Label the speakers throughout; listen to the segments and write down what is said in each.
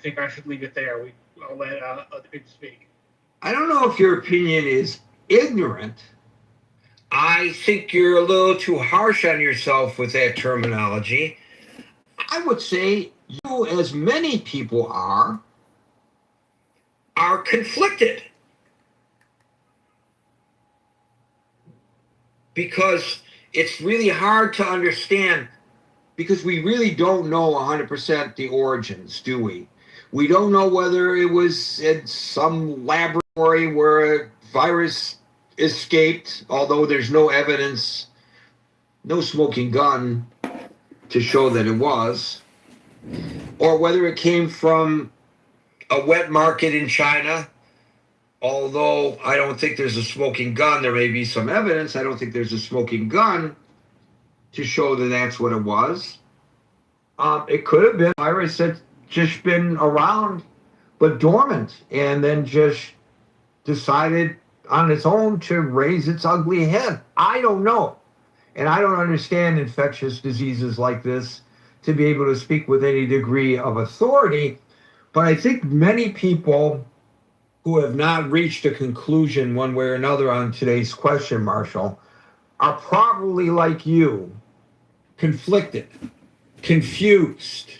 Speaker 1: think I should leave it there. I'll let other people speak.
Speaker 2: I don't know if your opinion is ignorant. I think you're a little too harsh on yourself with that terminology. I would say you, as many people are conflicted. Because it's really hard to understand, because we really don't know 100% the origins, do we? We don't know whether it was in some laboratory where a virus escaped, although there's no evidence, no smoking gun to show that it was, or whether it came from a wet market in China. Although I don't think there's a smoking gun, there may be some evidence. I don't think there's a smoking gun to show that that's what it was. It could have been a virus that's just been around but dormant and then just decided on its own to raise its ugly head. I don't know. And I don't understand infectious diseases like this to be able to speak with any degree of authority. But I think many people who have not reached a conclusion one way or another on today's question, Marshall, are probably like you, conflicted, confused,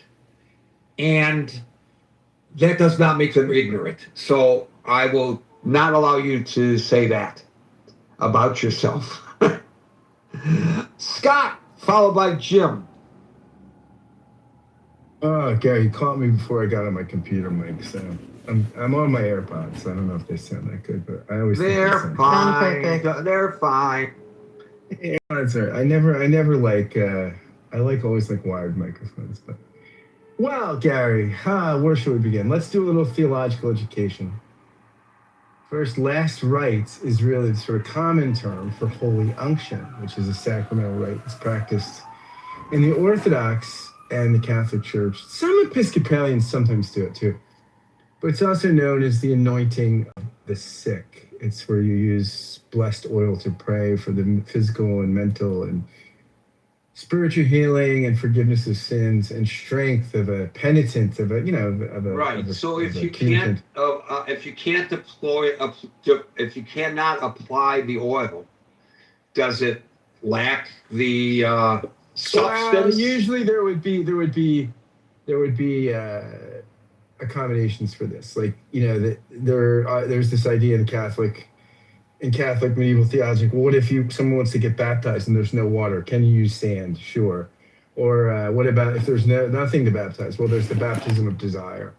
Speaker 2: and that does not make them ignorant. So I will not allow you to say that about yourself. Scott, followed by Jim.
Speaker 3: Oh, Gary, you caught me before I got on my computer mic, so I'm on my AirPods. I don't know if they sound that good, but I always
Speaker 2: they're fine. They're fine.
Speaker 3: Yeah, that's all right. I always like wired microphones, but well, Gary, where should we begin? Let's do a little theological education. First, last rites is really the sort of common term for holy unction, which is a sacramental rite that's practiced in the Orthodox and the Catholic Church. Some Episcopalians sometimes do it too. But it's also known as the anointing of the sick. It's where you use blessed oil to pray for the physical and mental and spiritual healing and forgiveness of sins and strength of a penitent,
Speaker 2: right. So if you cannot apply the oil, does it lack the substance?
Speaker 3: Well, usually there would be accommodations for this. Like, there's this idea in Catholic medieval theology. Well, what if someone wants to get baptized and there's no water? Can you use sand? Sure. Or what about if there's nothing to baptize? Well, there's the baptism of desire.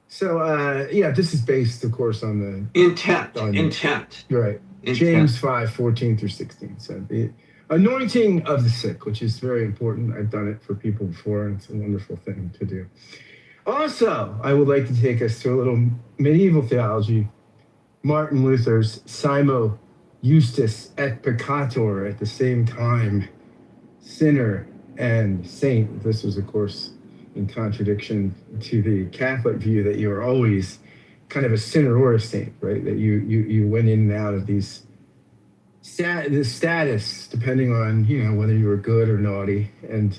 Speaker 3: So this is based, of course, on the
Speaker 2: intent.
Speaker 3: Right. Intent. James 5:14 through 16. So the anointing of the sick, which is very important. I've done it for people before, and it's a wonderful thing to do. Also, I would like to take us to a little medieval theology. Martin Luther's Simo Justus et Peccator, at the same time, sinner and saint. This was, of course, in contradiction to the Catholic view that you are always kind of a sinner or a saint, right? That you went in and out of this status depending on, whether you were good or naughty, and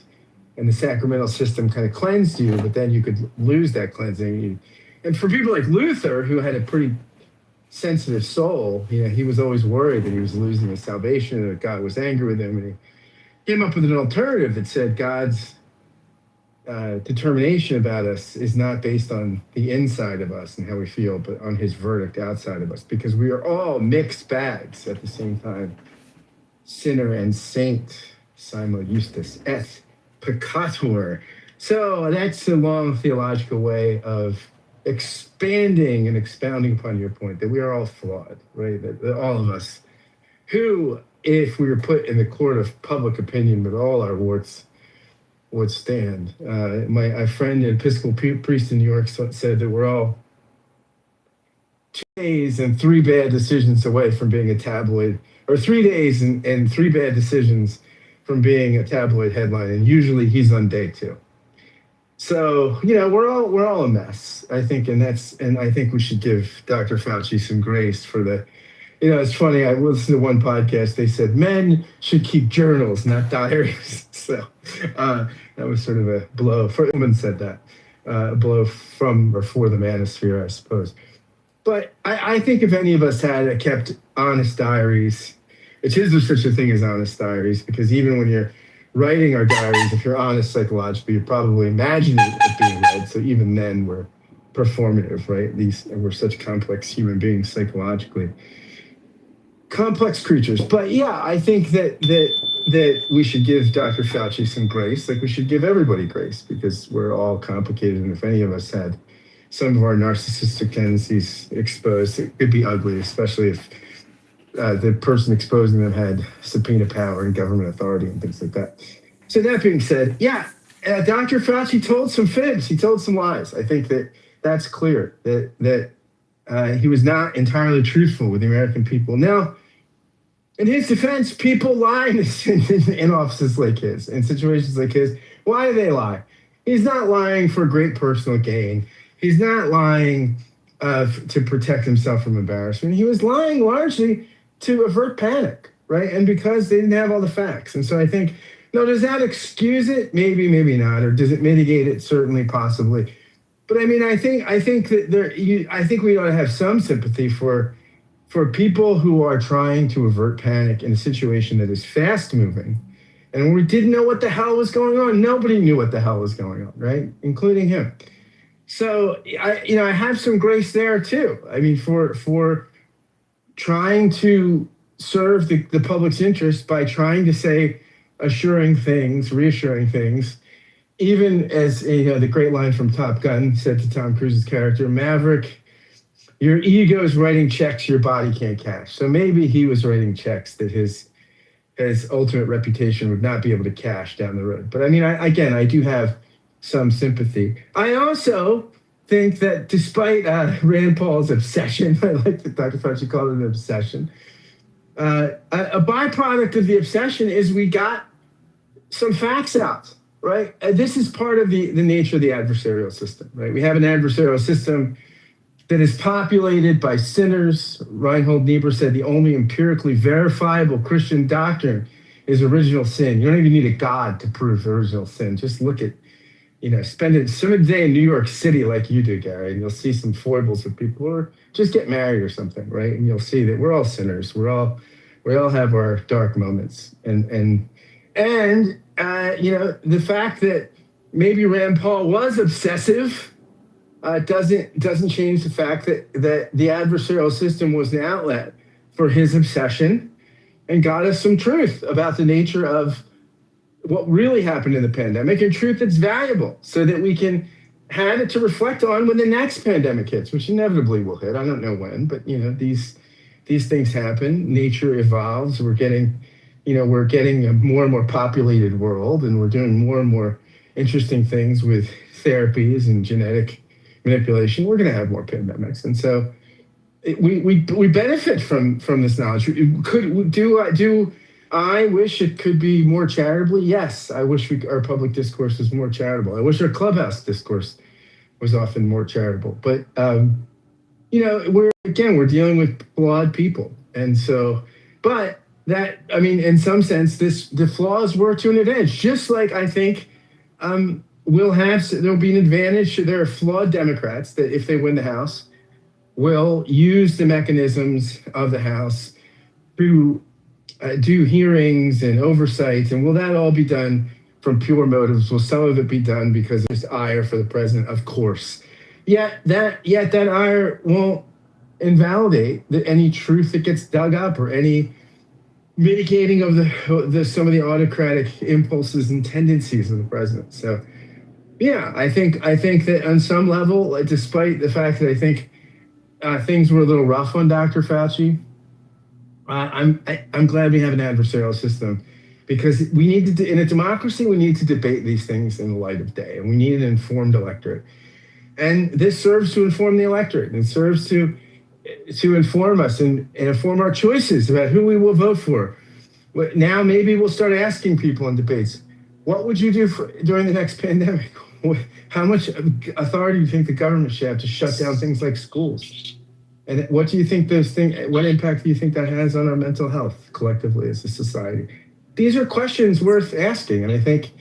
Speaker 3: the sacramental system kind of cleansed you, but then you could lose that cleansing. And for people like Luther, who had a pretty sensitive soul, he was always worried that he was losing his salvation, that God was angry with him, and he came up with an alternative that said God's determination about us is not based on the inside of us and how we feel, but on his verdict outside of us, because we are all mixed bags at the same time, sinner and saint. Simo Justus et Peccator. So that's a long theological way of expanding and expounding upon your point that we are all flawed, right? That all of us, who, if we were put in the court of public opinion with all our warts, would stand. My friend, an Episcopal priest in New York, said that we're all 2 days and 3 bad decisions away from being a tabloid, or 3 days and 3 bad decisions from being a tabloid headline, and usually he's on day 2. So, we're all a mess, I think, and I think we should give Dr. Fauci some grace for the, it's funny, I listened to one podcast, they said men should keep journals, not diaries. So that was sort of a blow. A woman said that. a blow from or for the manosphere, I suppose. But I think if any of us had kept honest diaries, it is there such a thing as honest diaries, because even when you're writing our diaries, if you're honest psychologically, you're probably imagining it being read. So even then, we're performative, right? We're such complex human beings psychologically, complex creatures. But yeah, I think that we should give Dr. Fauci some grace, like we should give everybody grace, because we're all complicated. And if any of us had some of our narcissistic tendencies exposed, it could be ugly, especially if the person exposing them had subpoena power and government authority and things like that. So that being said, yeah, Dr. Fauci told some fibs. He told some lies. I think that's clear, that he was not entirely truthful with the American people. Now, in his defense, people lie in offices like his, in situations like his. Why do they lie? He's not lying for great personal gain. He's not lying to protect himself from embarrassment. He was lying largely to avert panic, right? And because they didn't have all the facts. And so I think, no, does that excuse it? Maybe, maybe not. Or does it mitigate it? Certainly, possibly. But I mean, I think that I think we ought to have some sympathy for people who are trying to avert panic in a situation that is fast moving, and we didn't know what the hell was going on. Nobody knew what the hell was going on, right? Including him. So I have some grace there too. I mean, for trying to serve the public's interest by trying to say assuring things, reassuring things, even as the great line from Top Gun said to Tom Cruise's character, Maverick, your ego is writing checks your body can't cash. So maybe he was writing checks that his ultimate reputation would not be able to cash down the road. But I mean, I do have some sympathy. I also think that despite Rand Paul's obsession, I like that Dr. Fauci called it an obsession, a byproduct of the obsession is we got some facts out, right? This is part of the nature of the adversarial system, right? We have an adversarial system that is populated by sinners. Reinhold Niebuhr said the only empirically verifiable Christian doctrine is original sin. You don't even need a God to prove original sin. Just look at, spend a day in New York City like you do, Gary, and you'll see some foibles of people, or just get married or something, right? And you'll see that we're all sinners. We all have our dark moments. And the fact that maybe Rand Paul was obsessive doesn't change the fact that the adversarial system was an outlet for his obsession and got us some truth about the nature of what really happened in the pandemic, and truth that's valuable so that we can have it to reflect on when the next pandemic hits, which inevitably will hit. I don't know when, but these things happen. Nature evolves. We're getting a more and more populated world, and we're doing more and more interesting things with therapies and genetic manipulation. We're going to have more pandemics, and so we benefit from this knowledge. I wish it could be more charitably? Yes, I wish our public discourse was more charitable. I wish our clubhouse discourse was often more charitable. But we're dealing with flawed people, and so, but that, I mean, in some sense, the flaws were to an advantage. Just like I think there'll be an advantage. There are flawed Democrats that, if they win the House, will use the mechanisms of the House to do hearings and oversight. And will that all be done from pure motives? Will some of it be done because there's ire for the president? Of course. Yet that ire won't invalidate any truth that gets dug up, or any mitigating of some of the autocratic impulses and tendencies of the president. So, yeah, I think that on some level, despite the fact that I think things were a little rough on Dr. Fauci, I'm glad we have an adversarial system, because we need to, in a democracy, we need to debate these things in the light of day, and we need an informed electorate. And this serves to inform the electorate, and it serves to inform us and inform our choices about who we will vote for. Now maybe we'll start asking people in debates, what would you do during the next pandemic? How much authority do you think the government should have to shut down things like schools? And what do you think what impact do you think that has on our mental health collectively as a society? These are questions worth asking. And I think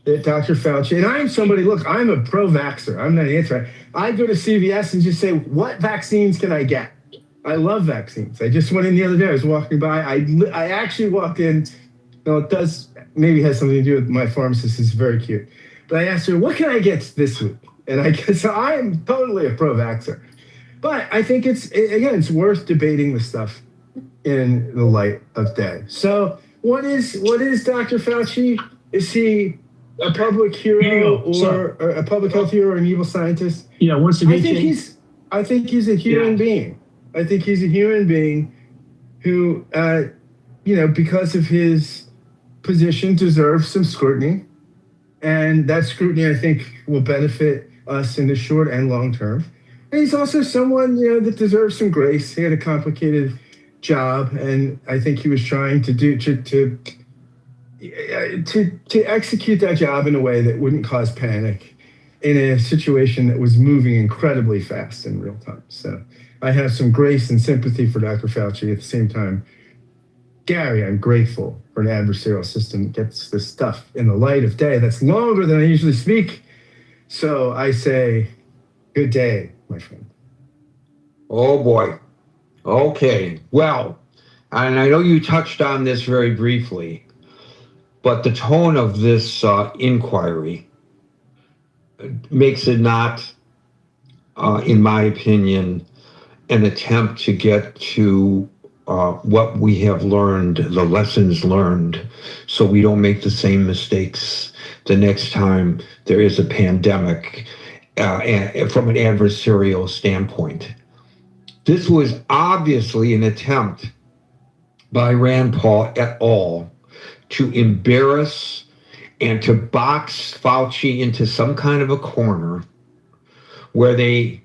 Speaker 3: that Dr. Fauci, and I'm somebody, look, I'm a pro-vaxxer. I'm not anti. I go to CVS and just say, what vaccines can I get? I love vaccines. I just went in the other day. I was walking by. I actually walked in. No, it does maybe has something to do with my pharmacist. Is very cute. But I asked her, what can I get this week? And I guess so I am totally a pro-vaxxer. But I think it's worth debating the stuff in the light of day. So what is Dr. Fauci? Is he a public hero or a public health hero or an evil scientist?
Speaker 4: Yeah, once again,
Speaker 3: I think he's a human being. I think he's a human being who, because of his position, deserves some scrutiny. And that scrutiny, I think, will benefit us in the short and long term. And he's also someone, that deserves some grace. He had a complicated job, and I think he was trying to execute that job in a way that wouldn't cause panic in a situation that was moving incredibly fast in real time. So I have some grace and sympathy for Dr. Fauci. At the same time, Gary, I'm grateful for an adversarial system that gets this stuff in the light of day. That's longer than I usually speak. So I say, good day, my friend.
Speaker 2: Oh boy. Okay. Well, and I know you touched on this very briefly, but the tone of this inquiry makes it not, in my opinion, an attempt to get to what we have learned, the lessons learned, so we don't make the same mistakes the next time there is a pandemic from an adversarial standpoint. This was obviously an attempt by Rand Paul et al. To embarrass and to box Fauci into some kind of a corner where they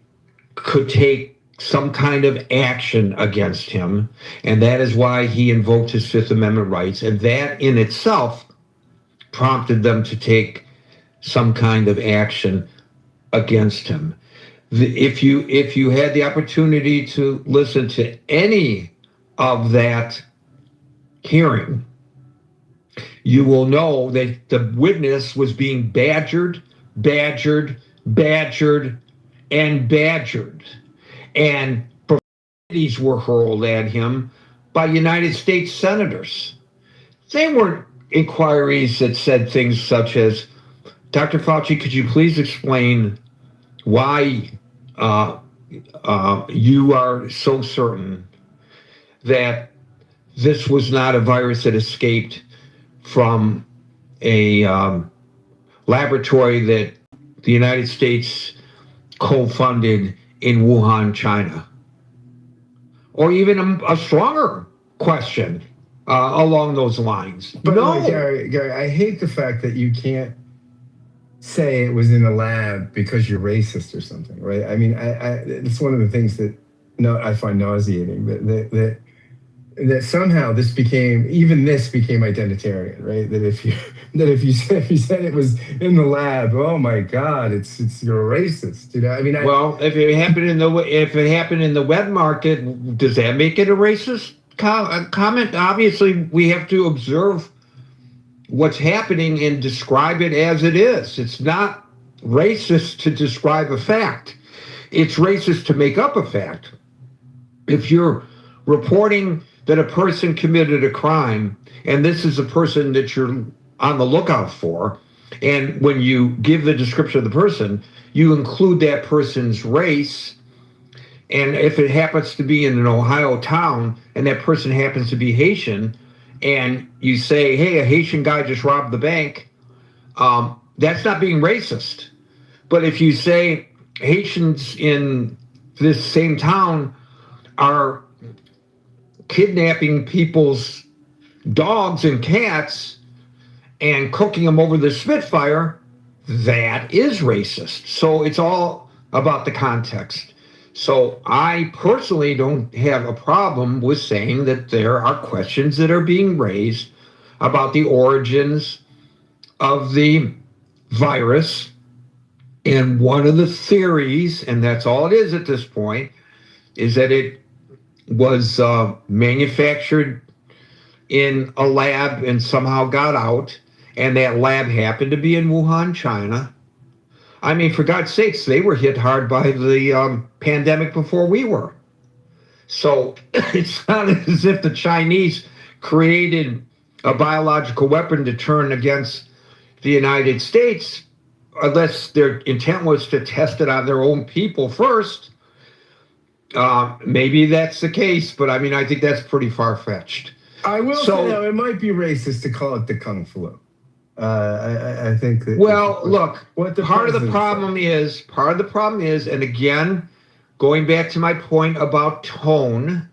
Speaker 2: could take some kind of action against him. And that is why he invoked his Fifth Amendment rights. And that in itself prompted them to take some kind of action against him. If you had the opportunity to listen to any of that hearing, you will know that the witness was being badgered, and badgered. And profanities were hurled at him by United States senators. They weren't inquiries that said things such as, Dr. Fauci, could you please explain why you are so certain that this was not a virus that escaped from a laboratory that the United States co-funded in Wuhan, China? Or even a stronger question along those lines.
Speaker 3: But no, Gary, I hate the fact that you can't say it was in a lab because you're racist or something, right? I mean, it's one of the things that I find nauseating, that somehow this became identitarian, right? That if you said it was in the lab, oh my God, you're a racist. I mean,
Speaker 2: well, if it happened in the wet market, does that make it a racist comment? Obviously, we have to observe what's happening and describe it as it is. It's not racist to describe a fact. It's racist to make up a fact. If you're reporting that a person committed a crime, and this is a person that you're on the lookout for, and when you give the description of the person, you include that person's race, and if it happens to be in an Ohio town, and that person happens to be Haitian, and you say, hey, a Haitian guy just robbed the bank, that's not being racist. But if you say Haitians in this same town are kidnapping people's dogs and cats and cooking them over the Spitfire, that is racist. So it's all about the context. So I personally don't have a problem with saying that there are questions that are being raised about the origins of the virus. And one of the theories, and that's all it is at this point, is that it was manufactured in a lab and somehow got out, and that lab happened to be in Wuhan, China. I mean, for God's sakes, they were hit hard by the pandemic before we were. So it's not as if the Chinese created a biological weapon to turn against the United States, unless their intent was to test it on their own people first. Maybe that's the case, but I mean, I think that's pretty far-fetched.
Speaker 3: I will say, though, it might be racist to call it the Kung Flu. I think that.
Speaker 2: Well, look, part of the problem is, and again, going back to my point about tone,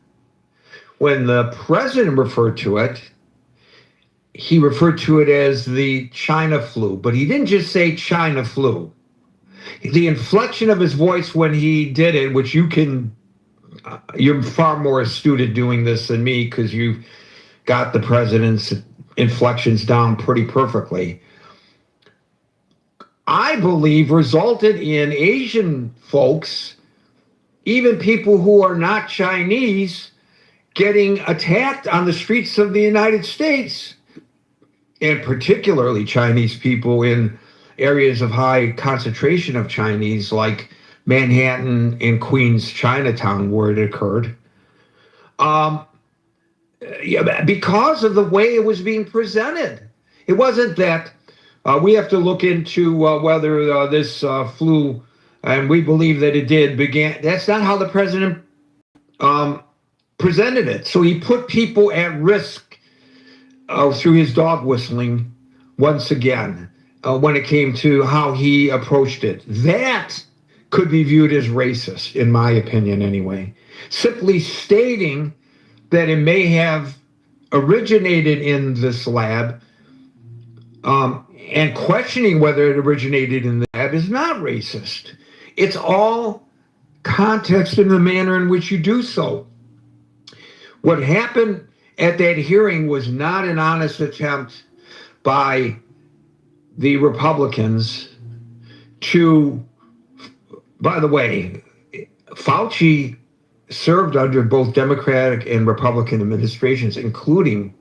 Speaker 2: when the president referred to it, he referred to it as the China flu, but he didn't just say China flu. The inflection of his voice when he did it, which you're far more astute at doing this than me because you got the president's inflections down pretty perfectly, I believe resulted in Asian folks, even people who are not Chinese, getting attacked on the streets of the United States, and particularly Chinese people in areas of high concentration of Chinese, like Manhattan and Queens, Chinatown, where it occurred. Because of the way it was being presented. It wasn't that we have to look into whether this flu, and we believe that it did, began. That's not how the president presented it. So he put people at risk through his dog whistling once again when it came to how he approached it. That could be viewed as racist, in my opinion anyway. Simply stating that it may have originated in this lab and questioning whether it originated in the lab is not racist. It's all context in the manner in which you do so. What happened at that hearing was not an honest attempt by the Republicans to, by the way, Fauci served under both Democratic and Republican administrations, including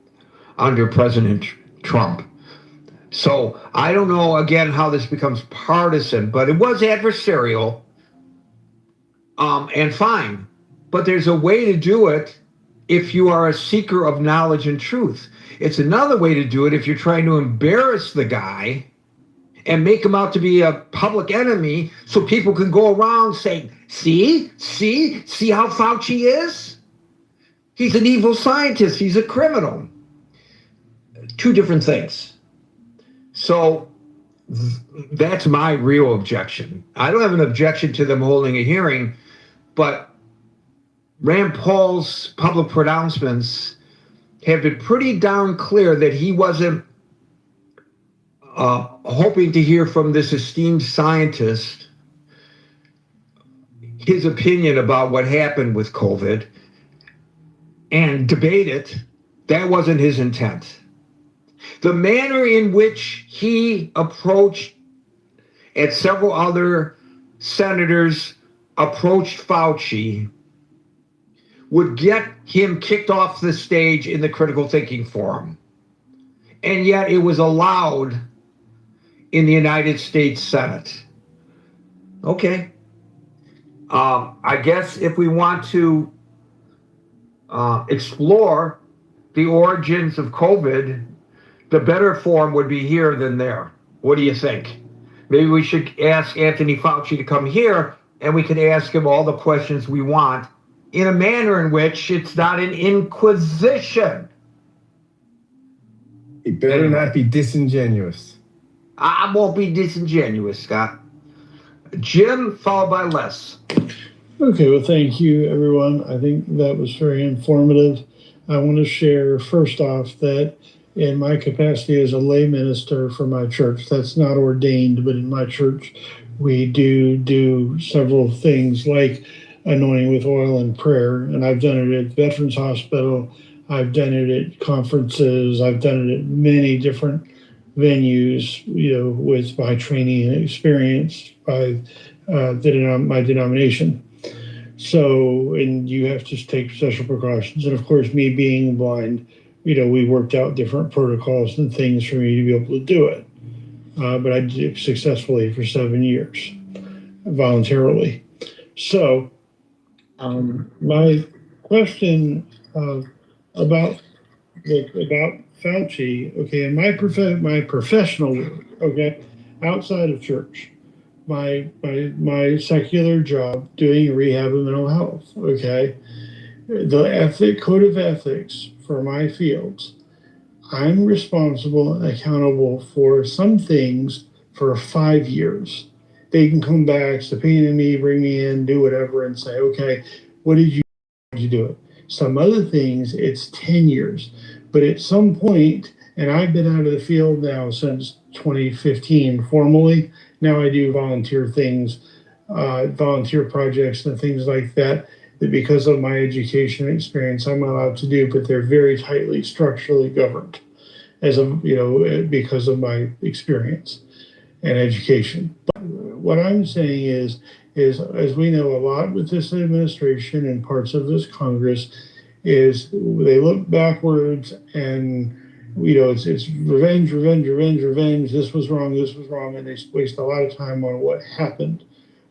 Speaker 2: under President Trump. So I don't know, again, how this becomes partisan, but it was adversarial and fine. But there's a way to do it if you are a seeker of knowledge and truth. It's another way to do it if you're trying to embarrass the guy and make him out to be a public enemy so people can go around saying, see how Fauci is? He's an evil scientist. He's a criminal. Two different things. So that's my real objection. I don't have an objection to them holding a hearing, but Rand Paul's public pronouncements have been pretty darn clear that he wasn't hoping to hear from this esteemed scientist his opinion about what happened with COVID and debate it. That wasn't his intent. The manner in which he approached, and several other senators approached Fauci, would get him kicked off the stage in the critical thinking forum. And yet it was allowed in the United States Senate. Okay. I guess if we want to explore the origins of COVID, the better forum would be here than there. What do you think? Maybe we should ask Anthony Fauci to come here and we can ask him all the questions we want in a manner in which it's not an inquisition.
Speaker 3: He better not be disingenuous.
Speaker 2: I won't be disingenuous, Scott. Jim, followed by Les.
Speaker 4: Okay, well, thank you, everyone. I think that was very informative. I want to share, first off, that in my capacity as a lay minister for my church, that's not ordained, but in my church, we do several things like anointing with oil and prayer. And I've done it at Veterans Hospital. I've done it at conferences. I've done it at many different venues, with my training and experience by my denomination. So, and you have to take special precautions. And of course, me being blind, we worked out different protocols and things for me to be able to do it. But I did it successfully for 7 years, voluntarily. So, my question about Fauci, okay, in my professional work, okay, outside of church, my secular job doing rehab and mental health, okay, the code of ethics for my fields, I'm responsible and accountable for some things for 5 years. They can come back, subpoena me, bring me in, do whatever, and say, okay, what did you do it? Some other things, it's 10 years. But at some point, and I've been out of the field now since 2015 formally. Now I do volunteer things, volunteer projects and things like that because of my education experience I'm allowed to do, but they're very tightly structurally governed because of my experience and education. But what I'm saying is as we know a lot with this administration and parts of this Congress, is they look backwards and it's revenge, this was wrong, and they waste a lot of time on what happened.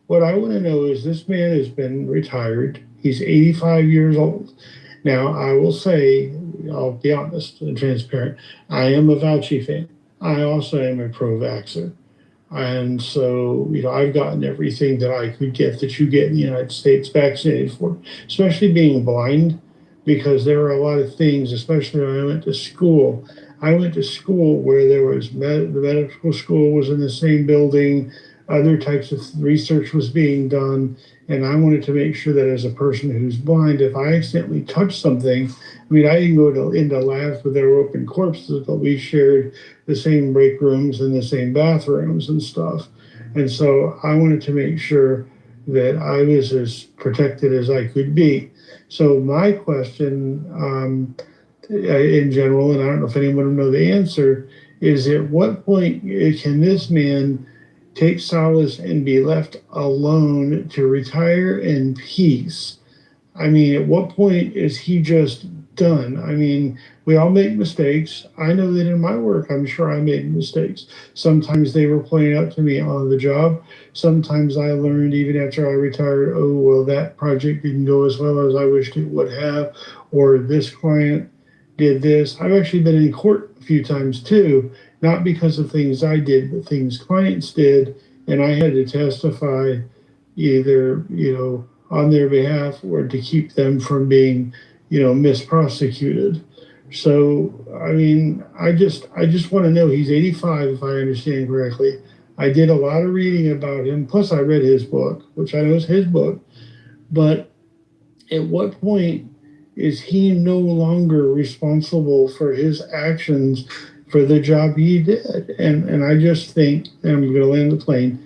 Speaker 4: What I want to know is this man has been retired. He's 85 years old. Now, I will say, I'll be honest and transparent, I am a Fauci fan. I also am a pro-vaxxer. And so, I've gotten everything that I could get that you get in the United States vaccinated for, especially being blind, because there are a lot of things, especially when I went to school. I went to school where there was the medical school was in the same building, other types of research was being done, and I wanted to make sure that as a person who's blind, if I accidentally touched something, I didn't go into labs where there were open corpses, but we shared the same break rooms and the same bathrooms and stuff. And so I wanted to make sure that I was as protected as I could be. So my question in general, and I don't know if anyone will know the answer, is at what point can this man take solace and be left alone to retire in peace? At what point is he just done? We all make mistakes. I know that in my work, I'm sure I made mistakes. Sometimes they were pointed out to me on the job. Sometimes I learned even after I retired, oh, well, that project didn't go as well as I wished it would have, or this client did this. I've actually been in court a few times too, not because of things I did, but things clients did, and I had to testify either, on their behalf or to keep them from being, misprosecuted. So, I just want to know, he's 85, if I understand correctly. I did a lot of reading about him, plus I read his book, which I know is his book, but at what point is he no longer responsible for his actions for the job he did? And I just think, and I'm going to land the plane,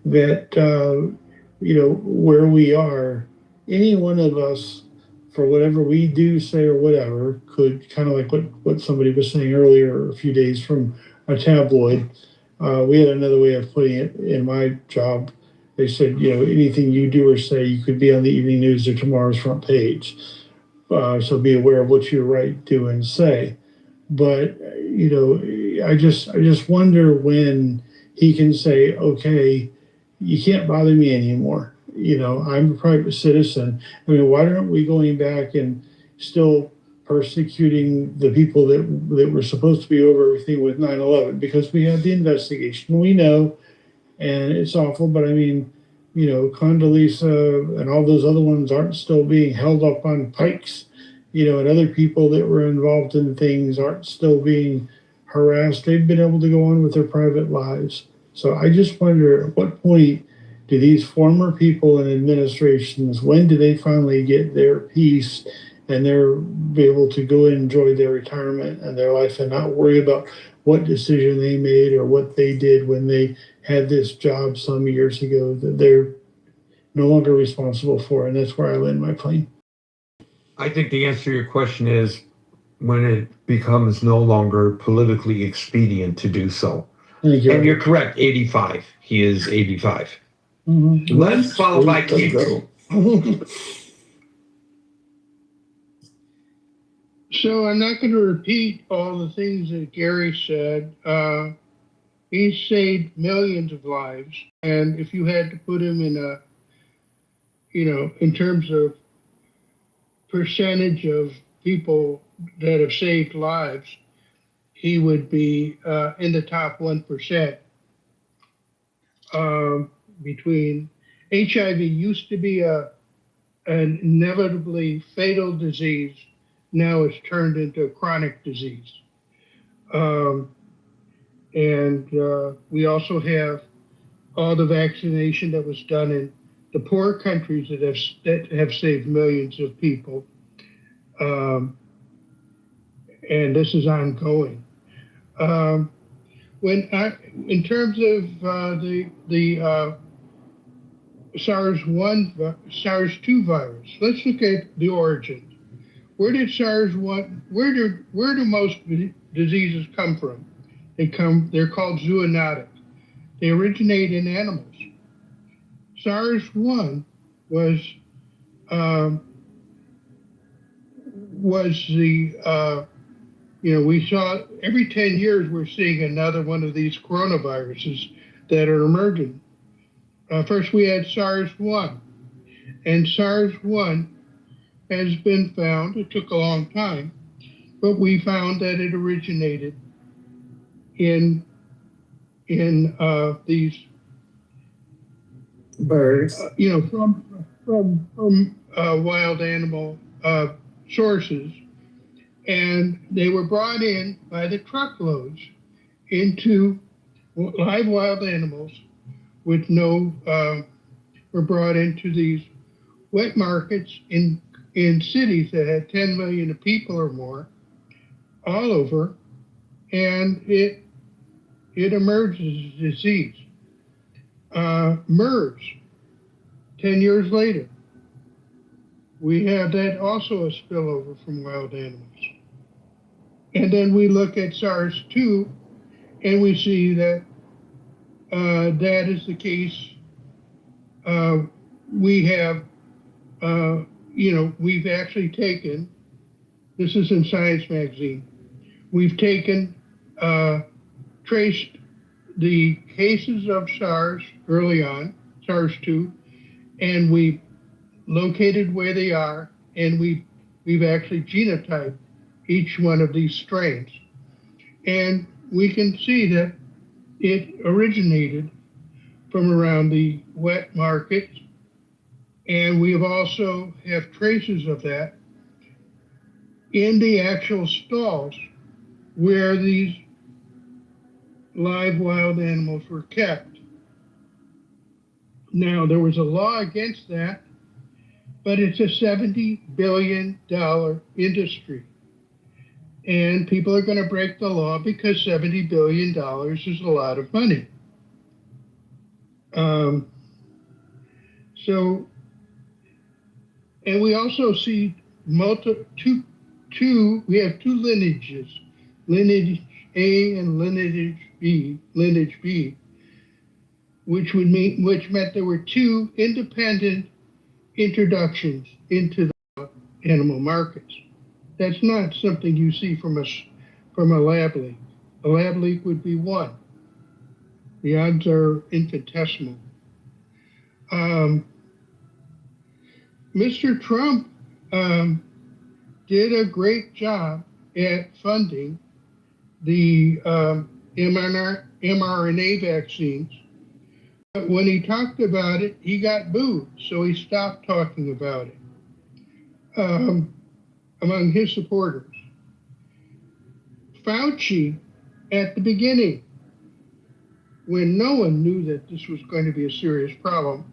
Speaker 4: that, where we are, any one of us, for whatever we do, say, or whatever, could, kind of like what somebody was saying earlier, a few days from a tabloid. We had another way of putting it in my job. They said, anything you do or say, you could be on the evening news or tomorrow's front page. So be aware of what you write, do, and say. But, I just wonder when he can say, okay, you can't bother me anymore. I'm a private citizen. Why aren't we going back and still persecuting the people that were supposed to be over everything with 9/11? Because we had the investigation, we know, and it's awful, but Condoleezza and all those other ones aren't still being held up on pikes, and other people that were involved in things aren't still being harassed. They've been able to go on with their private lives. So I just wonder, at what point do these former people in administrations, when do they finally get their peace and they're be able to go and enjoy their retirement and their life and not worry about what decision they made or what they did when they had this job some years ago that they're no longer responsible for? And that's where I land my plane.
Speaker 2: I think the answer to your question is when it becomes no longer politically expedient to do so. And you're correct, 85. He is 85. Mm-hmm. Let's follow by Kito.
Speaker 5: So I'm not going to repeat all the things that Gary said. He saved millions of lives. And if you had to put him in a, in terms of percentage of people that have saved lives, he would be in the top 1%. Between HIV used to be an inevitably fatal disease, now it's turned into a chronic disease. And we also have all the vaccination that was done in the poor countries that have saved millions of people. And this is ongoing. In terms of the SARS-2 virus, let's look at the origin. Where did where do most diseases come from? They're called zoonotic. They originate in animals. SARS-1 was the we saw every 10 years we're seeing another one of these coronaviruses that are emerging. First we had SARS-1, and SARS-1 has been found, it took a long time, but we found that it originated in these
Speaker 3: Birds.
Speaker 5: from wild animal sources, and they were brought in by the truckloads into live wild animals with were brought into these wet markets in cities that had 10 million people or more all over, and it emerged as a disease. MERS, 10 years later, we have that also a spillover from wild animals. And then we look at SARS-2 and we see that that is the case. We have, we've actually taken, this is in Science magazine, we've taken, traced the cases of SARS early on, SARS-2, and we located where they are, and we've actually genotyped each one of these strains. And we can see that it originated from around the wet markets, and we have also have traces of that in the actual stalls where these live wild animals were kept. Now, there was a law against that, but it's a $70 billion industry. And people are going to break the law because $70 billion is a lot of money. And we also see we have two lineages, lineage A and lineage B, which meant there were two independent introductions into the animal markets. That's not something you see from a lab leak. A lab leak would be one. The odds are infinitesimal. Mr. Trump did a great job at funding the mRNA vaccines. But when he talked about it, he got booed, so he stopped talking about it among his supporters. Fauci, at the beginning, when no one knew that this was going to be a serious problem,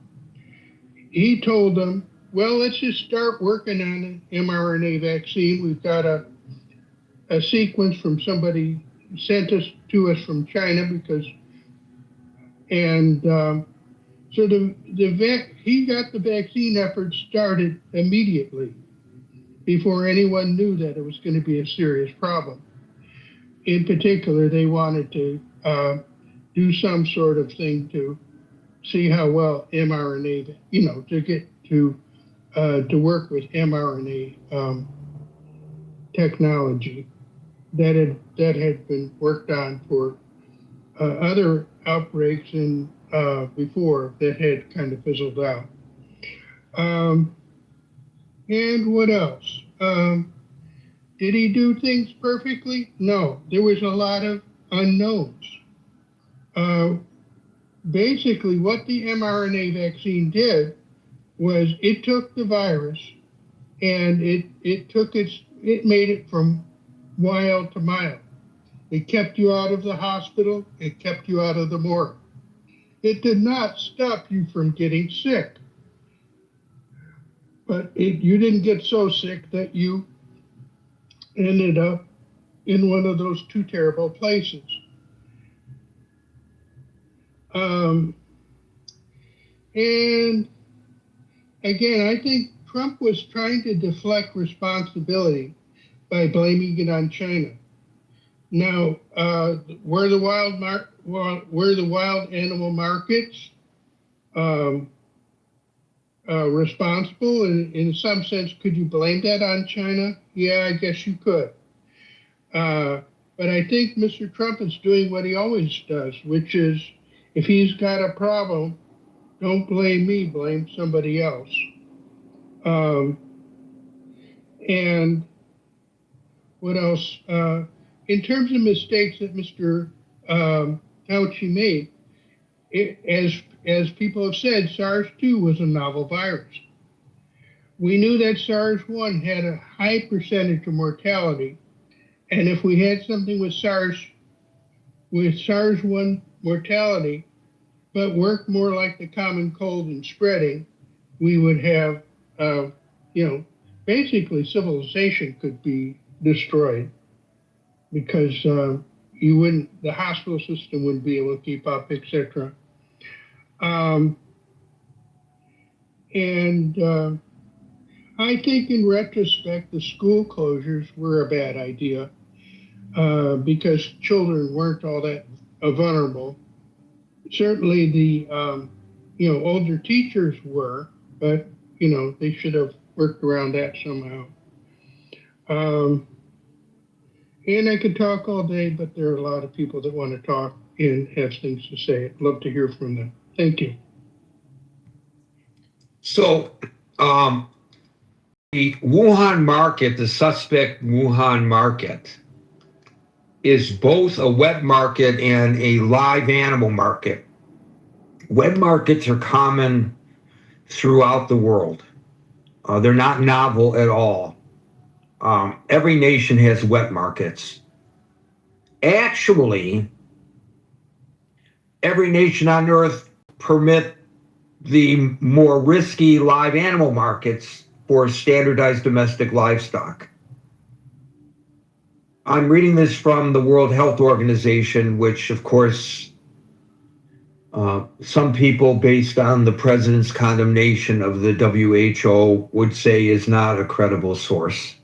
Speaker 5: he told them, well, let's just start working on an mRNA vaccine. We've got a sequence from somebody sent to us from China so he got the vaccine effort started immediately before anyone knew that it was going to be a serious problem. In particular, they wanted to do some sort of thing to see how well mRNA, to get to work with mRNA technology that had been worked on for other outbreaks and before that had kind of fizzled out. And what else? Did he do things perfectly? No, there was a lot of unknowns. Basically, what the mRNA vaccine did was it took the virus and it made it from wild to mild. It kept you out of the hospital. It kept you out of the morgue. It did not stop you from getting sick, but you didn't get so sick that you ended up in one of those two terrible places. And again, I think Trump was trying to deflect responsibility by blaming it on China. Now, were the wild animal markets responsible? In some sense, could you blame that on China? Yeah, I guess you could. But I think Mr. Trump is doing what he always does, which is if he's got a problem, don't blame me, blame somebody else. And what else? In terms of mistakes that Mr. Fauci made, as people have said, SARS-2 was a novel virus. We knew that SARS-1 had a high percentage of mortality, and if we had something with SARS-1 mortality, but worked more like the common cold and spreading, we would have, basically civilization could be destroyed because the hospital system wouldn't be able to keep up, etc. I think in retrospect, the school closures were a bad idea because children weren't all that vulnerable. Certainly the, older teachers were, but, they should have worked around that somehow. And I could talk all day, but there are a lot of people that want to talk and have things to say. I'd love to hear from them. Thank you.
Speaker 2: So, the Wuhan market, the suspect Wuhan market, is both a wet market and a live animal market. Wet markets are common throughout the world. They're not novel at all. Every nation has wet markets. Actually, every nation on earth permit the more risky live animal markets for standardized domestic livestock. I'm reading this from the World Health Organization, which, of course, some people, based on the president's condemnation of the WHO, would say is not a credible source.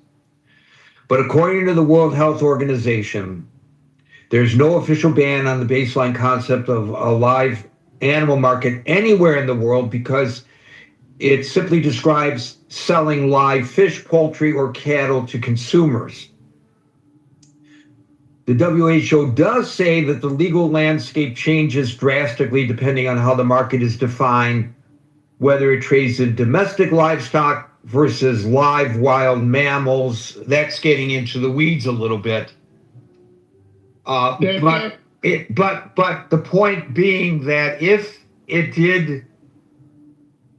Speaker 2: But according to the World Health Organization, there's no official ban on the baseline concept of a live animal market anywhere in the world because it simply describes selling live fish, poultry, or cattle to consumers. The WHO does say that the legal landscape changes drastically depending on how the market is defined, whether it trades in domestic livestock versus live wild mammals. That's getting into the weeds a little bit. But the point being that if it did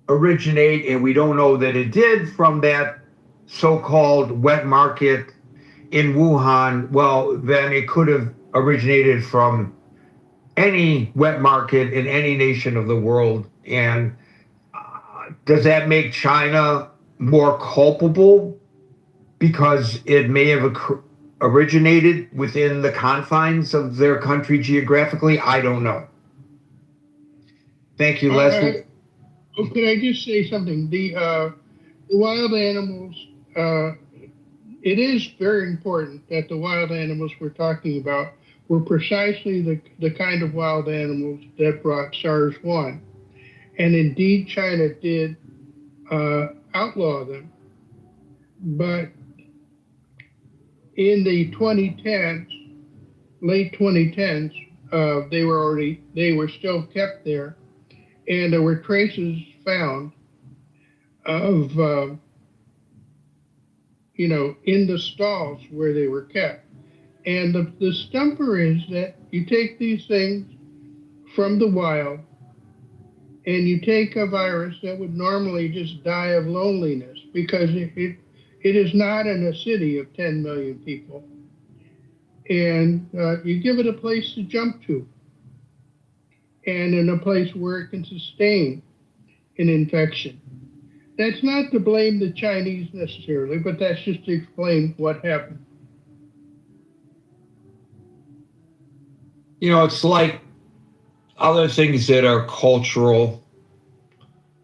Speaker 2: originate, and we don't know that it did, from that so-called wet market in Wuhan, well, then it could have originated from any wet market in any nation of the world. And does that make China more culpable because it may have originated within the confines of their country geographically? I don't know. Thank you, Leslie.
Speaker 5: Could I just say something? The wild animals, it is very important that the wild animals we're talking about were precisely the kind of wild animals that brought SARS-1. And indeed, China did outlaw them. But in the 2010s, late 2010s, they were still kept there, and there were traces found of, in the stalls where they were kept. And the stumper is that you take these things from the wild and you take a virus that would normally just die of loneliness because it is not in a city of 10 million people. And you give it a place to jump to and in a place where it can sustain an infection. That's not to blame the Chinese necessarily, but that's just to explain what happened.
Speaker 2: It's like other things that are cultural.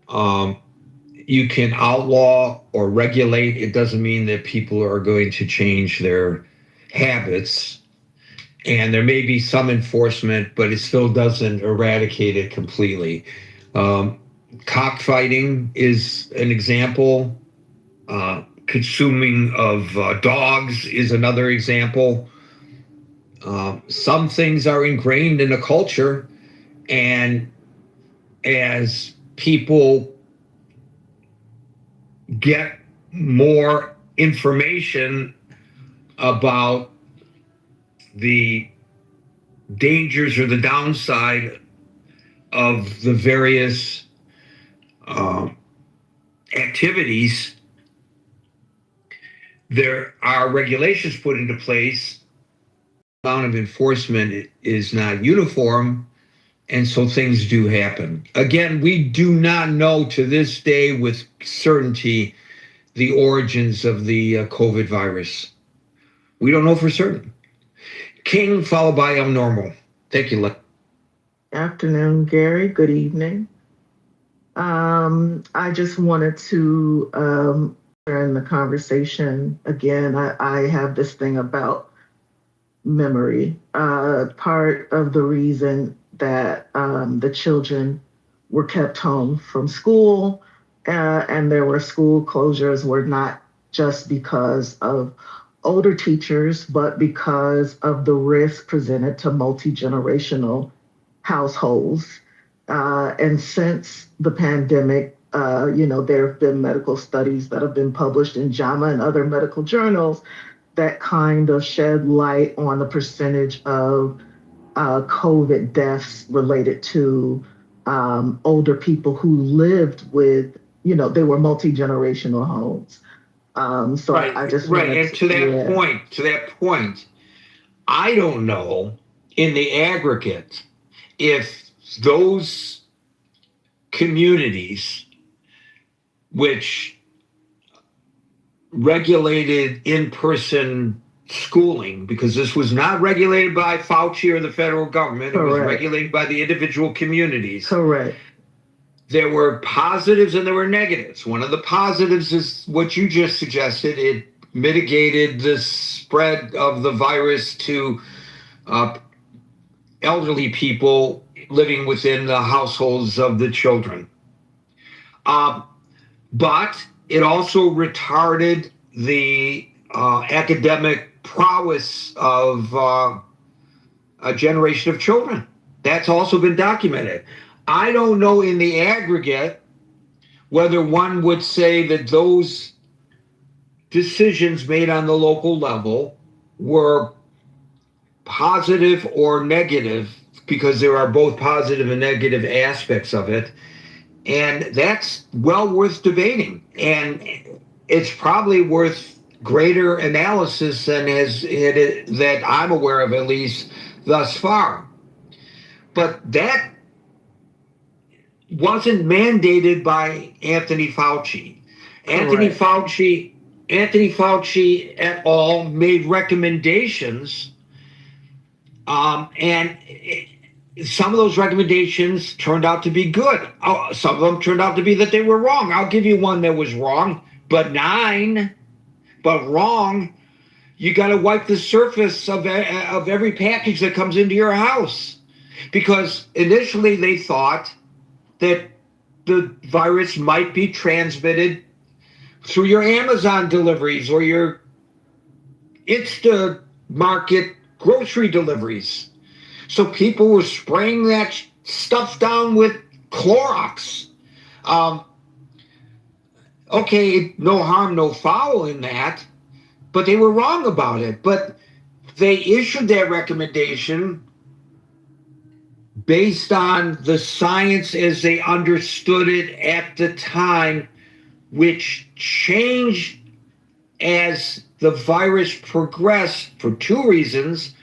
Speaker 2: You can outlaw or regulate. It doesn't mean that people are going to change their habits. And there may be some enforcement, but it still doesn't eradicate it completely. Cockfighting is an example. Consuming of dogs is another example. Some things are ingrained in a culture, and as people get more information about the dangers or the downside of the various activities, there are regulations put into place. The amount of enforcement is not uniform, and so things do happen. Again, we do not know to this day with certainty the origins of the COVID virus. We don't know for certain. King, followed by Normal. Thank you,
Speaker 6: Afternoon, Gary. Good evening. I just wanted to in the conversation again. I have this thing about memory. Part of the reason that the children were kept home from school and there were school closures were not just because of older teachers, but because of the risk presented to multi-generational households. And since the pandemic, there have been medical studies that have been published in JAMA and other medical journals that kind of shed light on the percentage of COVID deaths related to older people who lived with, they were multi-generational homes. So
Speaker 2: right,
Speaker 6: I just
Speaker 2: right.
Speaker 6: wanted
Speaker 2: And to that point, I don't know in the aggregate if those communities which regulated in-person schooling, because this was not regulated by Fauci or the federal government, Correct. It was regulated by the individual communities.
Speaker 6: Correct.
Speaker 2: There were positives and there were negatives. One of the positives is what you just suggested. It mitigated the spread of the virus to elderly people living within the households of the children. But it also retarded the academic prowess of a generation of children. That's also been documented. I don't know in the aggregate whether one would say that those decisions made on the local level were positive or negative, because there are both positive and negative aspects of it. And that's well worth debating. And it's probably worth greater analysis than that I'm aware of, at least thus far. But that wasn't mandated by Anthony Fauci. Anthony Fauci et al. Made recommendations, and some of those recommendations turned out to be good. Some of them turned out to be that they were wrong. I'll give you one that was wrong, but wrong. You got to wipe the surface of every package that comes into your house, because initially they thought that the virus might be transmitted through your Amazon deliveries or your Insta market grocery deliveries. So people were spraying that stuff down with Clorox. Okay, no harm, no foul in that, but they were wrong about it. But they issued that recommendation based on the science as they understood it at the time, which changed as the virus progressed for two reasons.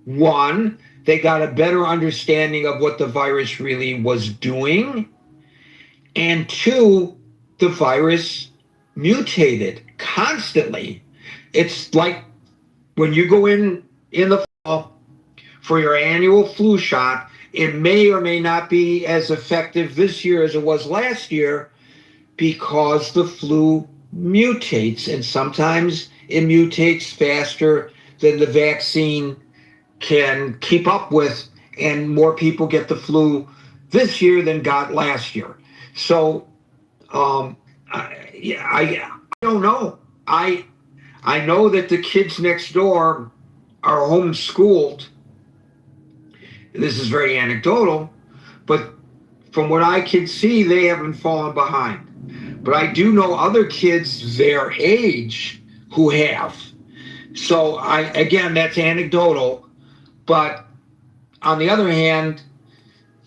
Speaker 2: One, they got a better understanding of what the virus really was doing. And two, the virus mutated constantly. It's like when you go in the fall for your annual flu shot, it may or may not be as effective this year as it was last year because the flu mutates, and sometimes it mutates faster than the vaccine can keep up with, and more people get the flu this year than got last year. So I don't know. I know that the kids next door are homeschooled. This is very anecdotal, but from what I can see, they haven't fallen behind. But I do know other kids their age who have. So again, that's anecdotal. But on the other hand,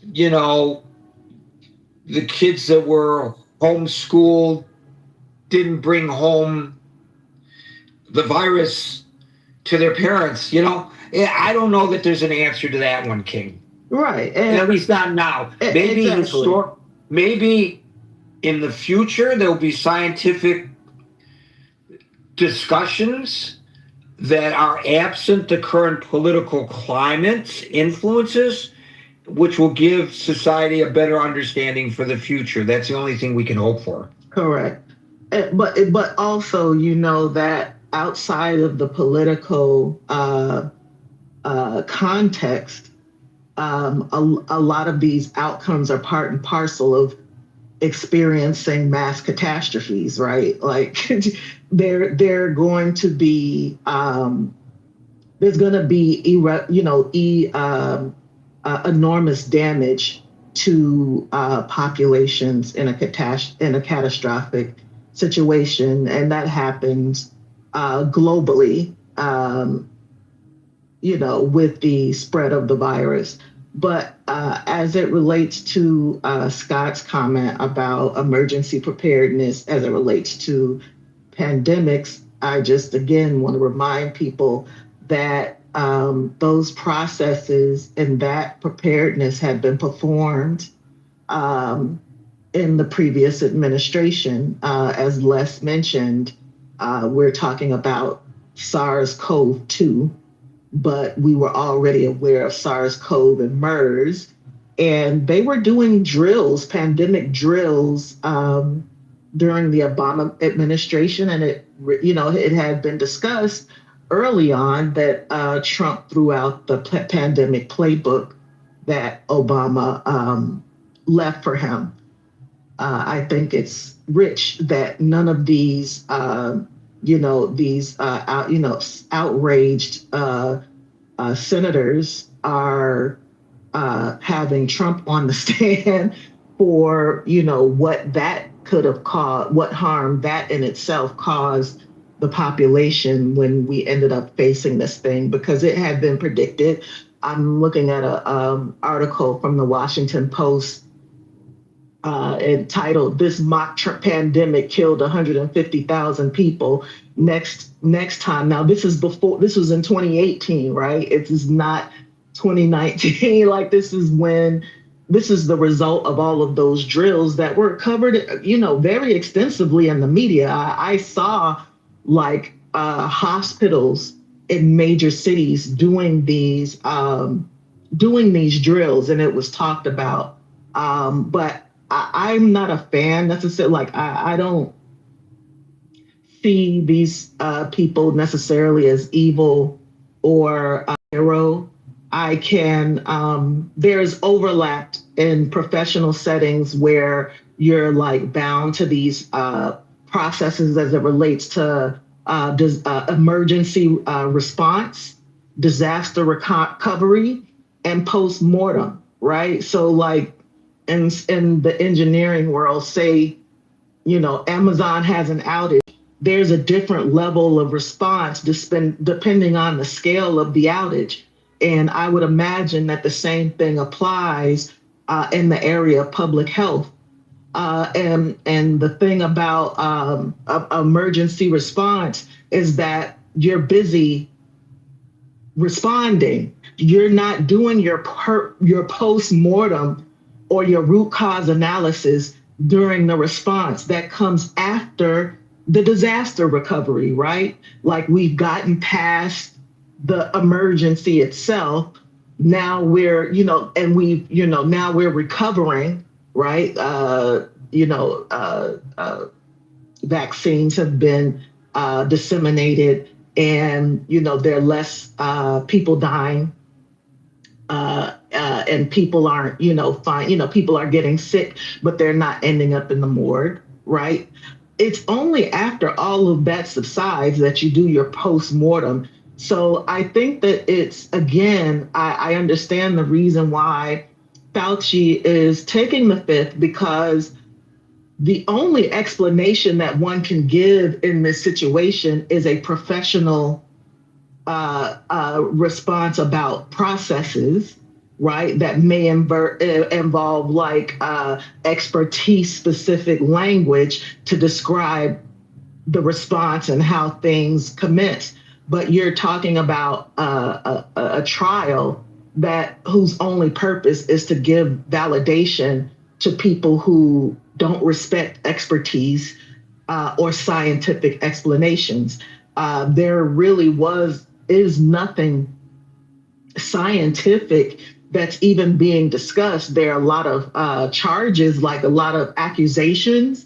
Speaker 2: the kids that were homeschooled didn't bring home the virus to their parents. I don't know that there's an answer to that one, King.
Speaker 6: Right.
Speaker 2: And at least not now. Maybe
Speaker 6: exactly.
Speaker 2: Maybe in the future there'll be scientific discussions that are absent the current political climate's influences, which will give society a better understanding for the future. That's the only thing we can hope for.
Speaker 6: Correct. But also, that outside of the political context, a lot of these outcomes are part and parcel of experiencing mass catastrophes, right? Like they're going to be there's going to be enormous damage to populations in a catastrophic situation, and that happens globally, with the spread of the virus. But as it relates to Scott's comment about emergency preparedness as it relates to pandemics, I just again want to remind people that those processes and that preparedness had been performed in the previous administration. As Les mentioned, we're talking about SARS-CoV-2, but we were already aware of SARS-CoV and MERS, and they were doing drills, pandemic drills, during the Obama administration, and it had been discussed early on that Trump threw out the pandemic playbook that Obama left for him. I think it's rich that none of these, outraged senators are having Trump on the stand for, what that could have caused, what harm that in itself caused the population when we ended up facing this thing, because it had been predicted. I'm looking at a article from the Washington Post entitled "This Mock Pandemic Killed 150,000 People." Next time. Now this was in 2018, right? It is not 2019. Like this is the result of all of those drills that were covered, very extensively in the media. I saw hospitals in major cities doing these drills, and it was talked about. But I'm not a fan necessarily. Like I don't see these people necessarily as evil or hero. I can, there's overlap in professional settings where you're bound to these processes as it relates to emergency response, disaster recovery, and post-mortem, right? So like in the engineering world, say, Amazon has an outage, there's a different level of response depending on the scale of the outage. And I would imagine that the same thing applies in the area of public health. And the thing about emergency response is that you're busy responding. You're not doing your post-mortem or your root cause analysis during the response that comes after the disaster recovery, right? Like we've gotten past the emergency itself. Now we're, and now we're recovering, right? Vaccines have been disseminated, and there are less people dying, and people aren't, fine. People are getting sick, but they're not ending up in the morgue, right? It's only after all of that subsides that you do your post-mortem. So I think that it's, again, I understand the reason why Fauci is taking the fifth, because the only explanation that one can give in this situation is a professional response about processes, right? That may involve like expertise specific language to describe the response and how things commence. But you're talking about a trial whose only purpose is to give validation to people who don't respect expertise or scientific explanations. There really is nothing scientific that's even being discussed. There are a lot of charges, like a lot of accusations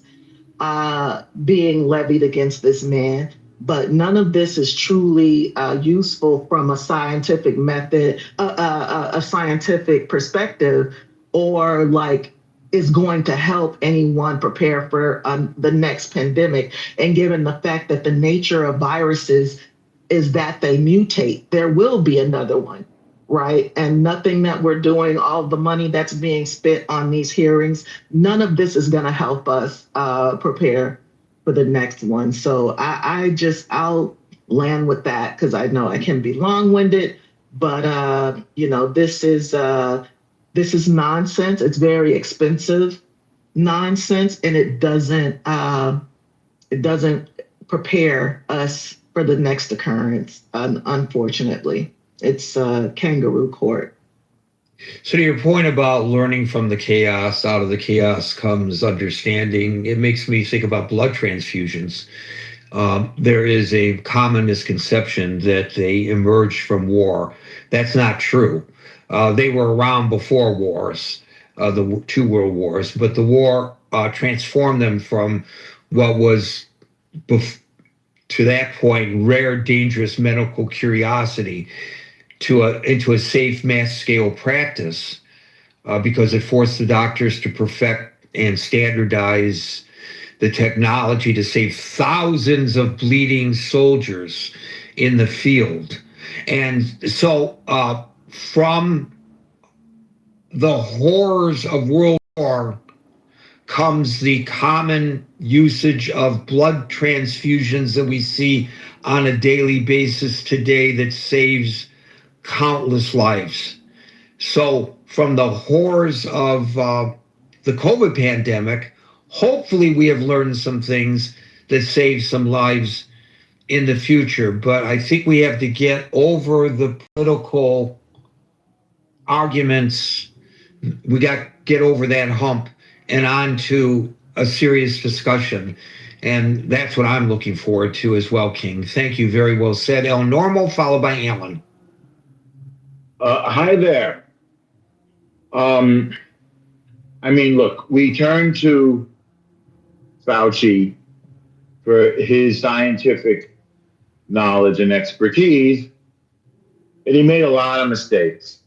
Speaker 6: being levied against this man, but none of this is truly useful from a scientific method, a scientific perspective, or like is going to help anyone prepare for the next pandemic. And given the fact that the nature of viruses is that they mutate, there will be another one, right? And nothing that we're doing, all the money that's being spent on these hearings, none of this is going to help us prepare for the next one. So I'll land with that, because I know I can be long-winded, but this is nonsense. It's very expensive nonsense, and it doesn't prepare us for the next occurrence. Unfortunately, it's kangaroo court.
Speaker 2: So to your point about learning from the chaos, out of the chaos comes understanding, it makes me think about blood transfusions. There is a common misconception that they emerged from war. That's not true. They were around before wars, the two world wars, but the war transformed them from what was, to that point, rare, dangerous medical curiosity into a safe mass scale practice, because it forced the doctors to perfect and standardize the technology to save thousands of bleeding soldiers in the field. And so from the horrors of World War comes the common usage of blood transfusions that we see on a daily basis today that saves countless lives. So from the horrors of the COVID pandemic, hopefully we have learned some things that save some lives in the future. But I think we have to get over the political arguments. We got to get over that hump and on to a serious discussion. And that's what I'm looking forward to as well, King. Thank you. Very well said. El Normo, followed by Alan.
Speaker 7: Hi there. Look, we turn to Fauci for his scientific knowledge and expertise, and he made a lot of mistakes.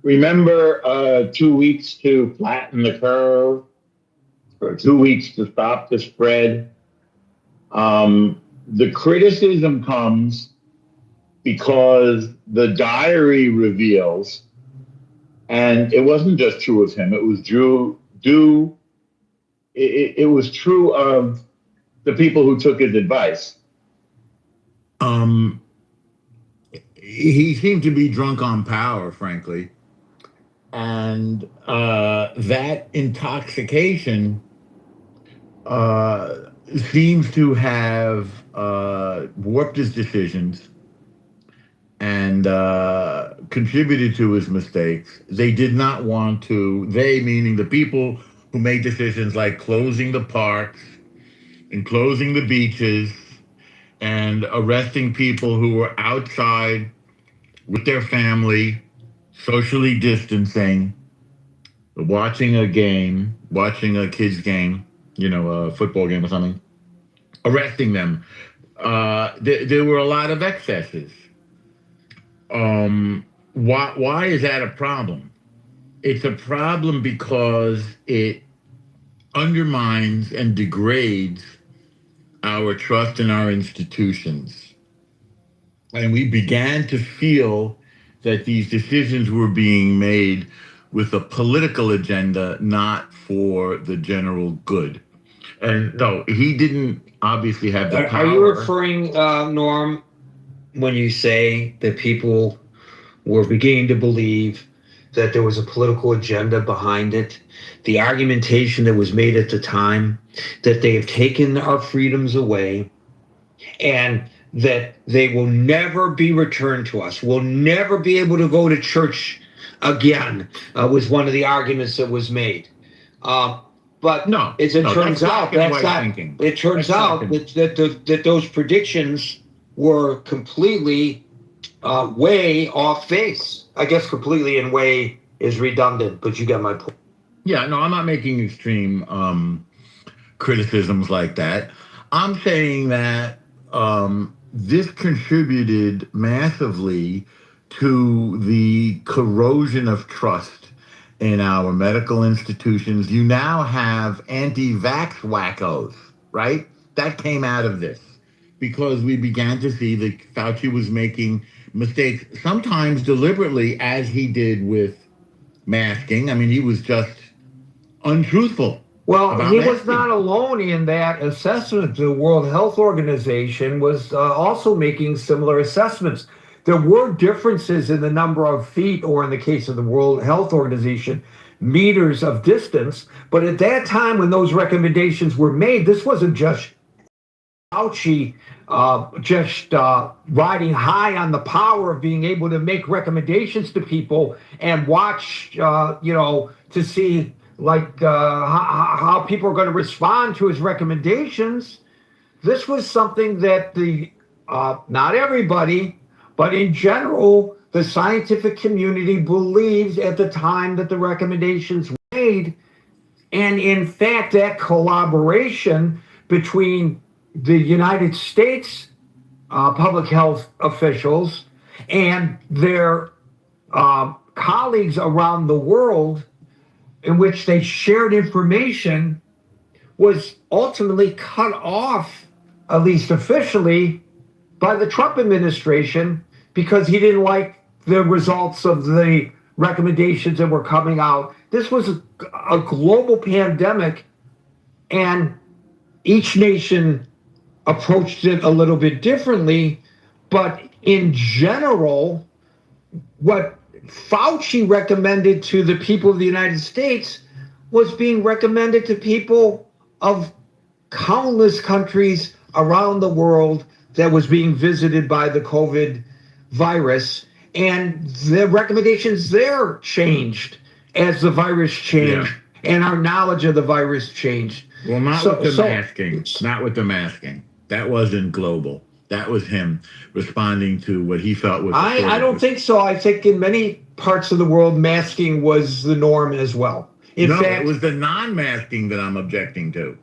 Speaker 7: Remember 2 weeks to flatten the curve, or 2 weeks to stop the spread? the criticism comes because the diary reveals, and it wasn't just true of him, it was it was true of the people who took his advice.
Speaker 8: He seemed to be drunk on power, frankly. And that intoxication seems to have warped his decisions and contributed to his mistakes. They did not want to, they meaning the people who made decisions like closing the parks and closing the beaches and arresting people who were outside with their family, socially distancing, watching a game, watching a kid's game, a football game or something, arresting them. There were a lot of excesses. Why is that a problem? It's a problem because it undermines and degrades our trust in our institutions. And we began to feel that these decisions were being made with a political agenda, not for the general good. And no, he didn't obviously have the power.
Speaker 2: Are you referring, Norm, when you say that people were beginning to believe that there was a political agenda behind it? The argumentation that was made at the time that they have taken our freedoms away and that they will never be returned to us. We'll never be able to go to church again, was one of the arguments that was made. But
Speaker 8: no,
Speaker 2: it turns out that's not.
Speaker 8: Thinking.
Speaker 2: It turns out that those predictions were completely way off base. I guess completely and way is redundant, but you get my point.
Speaker 8: Yeah, no, I'm not making extreme criticisms like that. I'm saying that this contributed massively to the corrosion of trust in our medical institutions. You now have anti-vax wackos, right? That came out of this because we began to see that Fauci was making mistakes, sometimes deliberately, as he did with masking. I mean, he was just untruthful.
Speaker 2: Well, he was not alone in that assessment. The World Health Organization was also making similar assessments. There were differences in the number of feet, or in the case of the World Health Organization, meters of distance. But at that time, when those recommendations were made, this wasn't just Fauci riding high on the power of being able to make recommendations to people and watch, to see how people are going to respond to his recommendations. This was something that not everybody, but in general, the scientific community believed at the time that the recommendations were made. And in fact, that collaboration between the United States public health officials and their colleagues around the world, in which they shared information, was ultimately cut off, at least officially, by the Trump administration because he didn't like the results of the recommendations that were coming out. This was a global pandemic, and each nation approached it a little bit differently. But in general, what Fauci recommended to the people of the United States was being recommended to people of countless countries around the world that was being visited by the COVID virus. And the recommendations there changed as the virus changed, and our knowledge of the virus changed.
Speaker 8: Well, not with the masking. Not with the masking. That wasn't global. That was him responding to what he felt was.
Speaker 2: I don't think so. I think in many parts of the world, masking was the norm as well. In fact,
Speaker 8: it was the non-masking that I'm objecting to.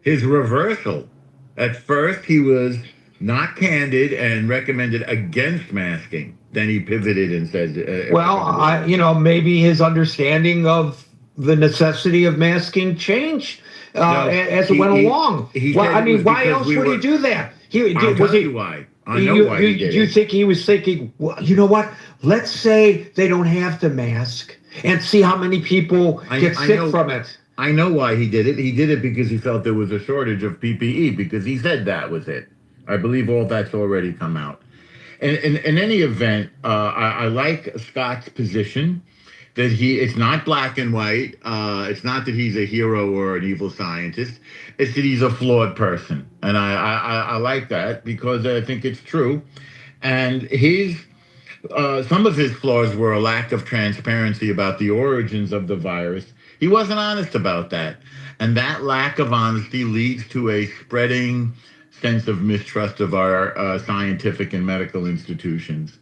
Speaker 8: His reversal. At first, he was not candid and recommended against masking. Then he pivoted and said,
Speaker 2: maybe his understanding of the necessity of masking changed. as it went along.
Speaker 8: He
Speaker 2: Well,
Speaker 8: said
Speaker 2: I
Speaker 8: it
Speaker 2: mean,
Speaker 8: was
Speaker 2: why
Speaker 8: because
Speaker 2: else
Speaker 8: we
Speaker 2: would
Speaker 8: were-
Speaker 2: he do that?
Speaker 8: I'll tell you why. I know why he did
Speaker 2: you
Speaker 8: it.
Speaker 2: think he was thinking, well, you know what? Let's say they don't have the mask and see how many people get sick from it.
Speaker 8: I know why he did it. He did it because he felt there was a shortage of PPE, because he said that was it. I believe all that's already come out. In any event, I like Scott's position that it's not black and white. It's not that he's a hero or an evil scientist. It's that he's a flawed person. And I like that because I think it's true. And some of his flaws were a lack of transparency about the origins of the virus. He wasn't honest about that. And that lack of honesty leads to a spreading sense of mistrust of our scientific and medical institutions.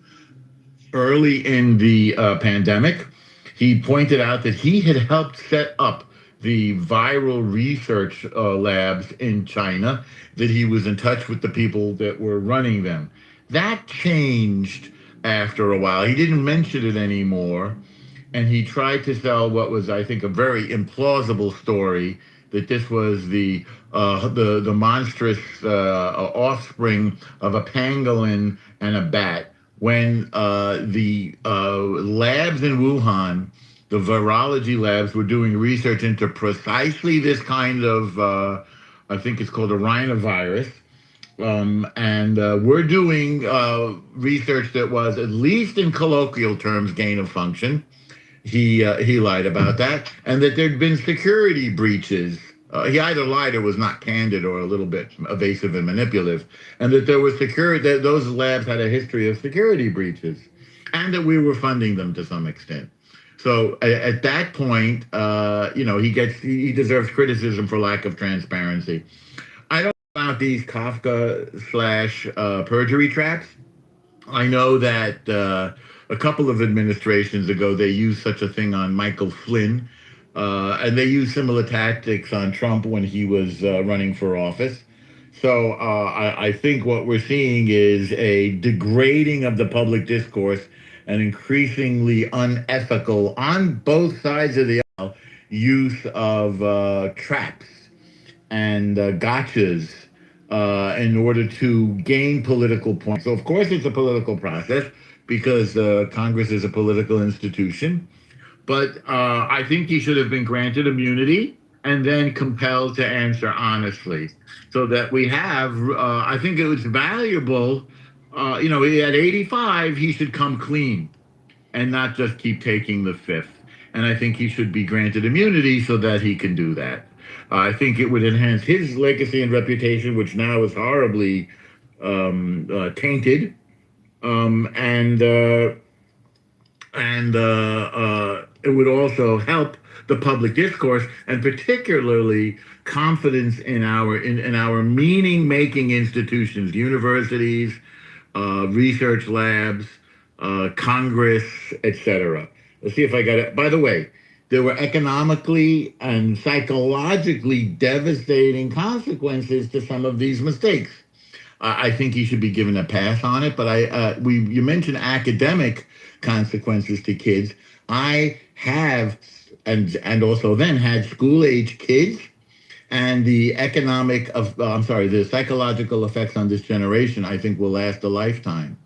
Speaker 8: Early in the pandemic, he pointed out that he had helped set up the viral research labs in China, that he was in touch with the people that were running them. That changed after a while. He didn't mention it anymore. And he tried to sell what was, I think, a very implausible story, that this was the monstrous offspring of a pangolin and a bat. When the labs in Wuhan, the virology labs, were doing research into precisely this kind of, I think it's called a rhinovirus. And we're doing research that was, at least in colloquial terms, gain of function. He lied about that, and that there'd been security breaches. He either lied or was not candid, or a little bit evasive and manipulative, and that there was that those labs had a history of security breaches, and that we were funding them to some extent. So at that point, he deserves criticism for lack of transparency. I don't know about these Kafka / perjury traps. I know that a couple of administrations ago, they used such a thing on Michael Flynn, and they used similar tactics on Trump when he was running for office. So I think what we're seeing is a degrading of the public discourse, an increasingly unethical, on both sides of the aisle, use of traps and gotchas in order to gain political points. So, of course, it's a political process, because Congress is a political institution. But I think he should have been granted immunity and then compelled to answer honestly, so that we have, I think it was valuable, at 85, he should come clean and not just keep taking the fifth. And I think he should be granted immunity so that he can do that. I think it would enhance his legacy and reputation, which now is horribly tainted. And it would also help the public discourse, and particularly confidence in our meaning-making institutions, universities, research labs, Congress, etc. Let's see if I got it. By the way, there were economically and psychologically devastating consequences to some of these mistakes. I think he should be given a pass on it. But you mentioned academic consequences to kids. I have and also then had school-age kids, and the the psychological effects on this generation, I think, will last a lifetime.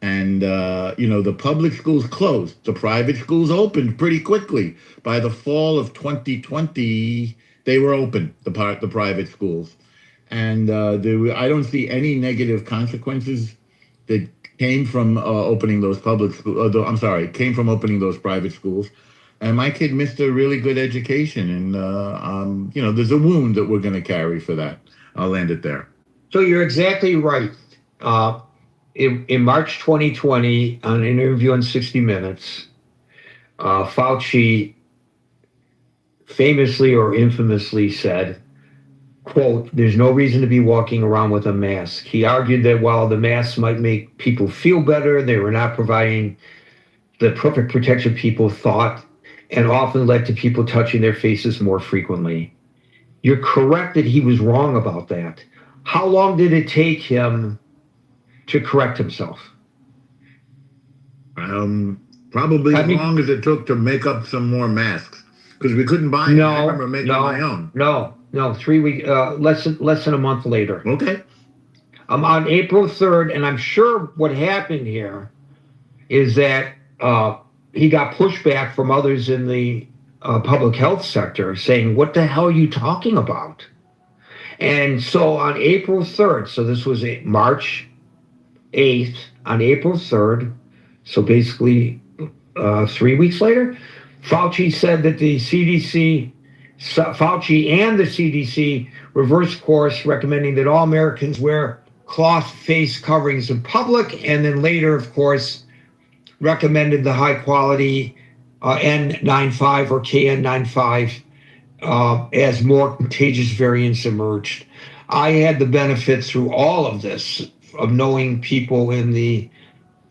Speaker 8: And the public schools closed. The private schools opened pretty quickly. By the fall of 2020, they were open, the private schools. And I don't see any negative consequences that came from opening those public schools. Came from opening those private schools. And my kid missed a really good education. And, there's a wound that we're going to carry for that. I'll land it there.
Speaker 2: So you're exactly right. In March 2020, on an interview on 60 Minutes, Fauci famously or infamously said, quote, "There's no reason to be walking around with a mask." He argued that while the masks might make people feel better, they were not providing the perfect protection people thought, and often led to people touching their faces more frequently. You're correct that he was wrong about that. How long did it take him to correct himself?
Speaker 8: Probably as long as it took to make up some more masks, because we couldn't buy them. I remember making my own.
Speaker 2: No. No, 3 weeks, less than a month later.
Speaker 8: Okay.
Speaker 2: On April 3rd, and I'm sure what happened here is that he got pushback from others in the public health sector saying, "What the hell are you talking about?" And so on April 3rd, so this was March 8th, on April 3rd, so basically 3 weeks later, Fauci said that Fauci and the CDC reversed course, recommending that all Americans wear cloth face coverings in public, and then later, of course, recommended the high quality N95 or KN95 as more contagious variants emerged. I had the benefit through all of this of knowing people in the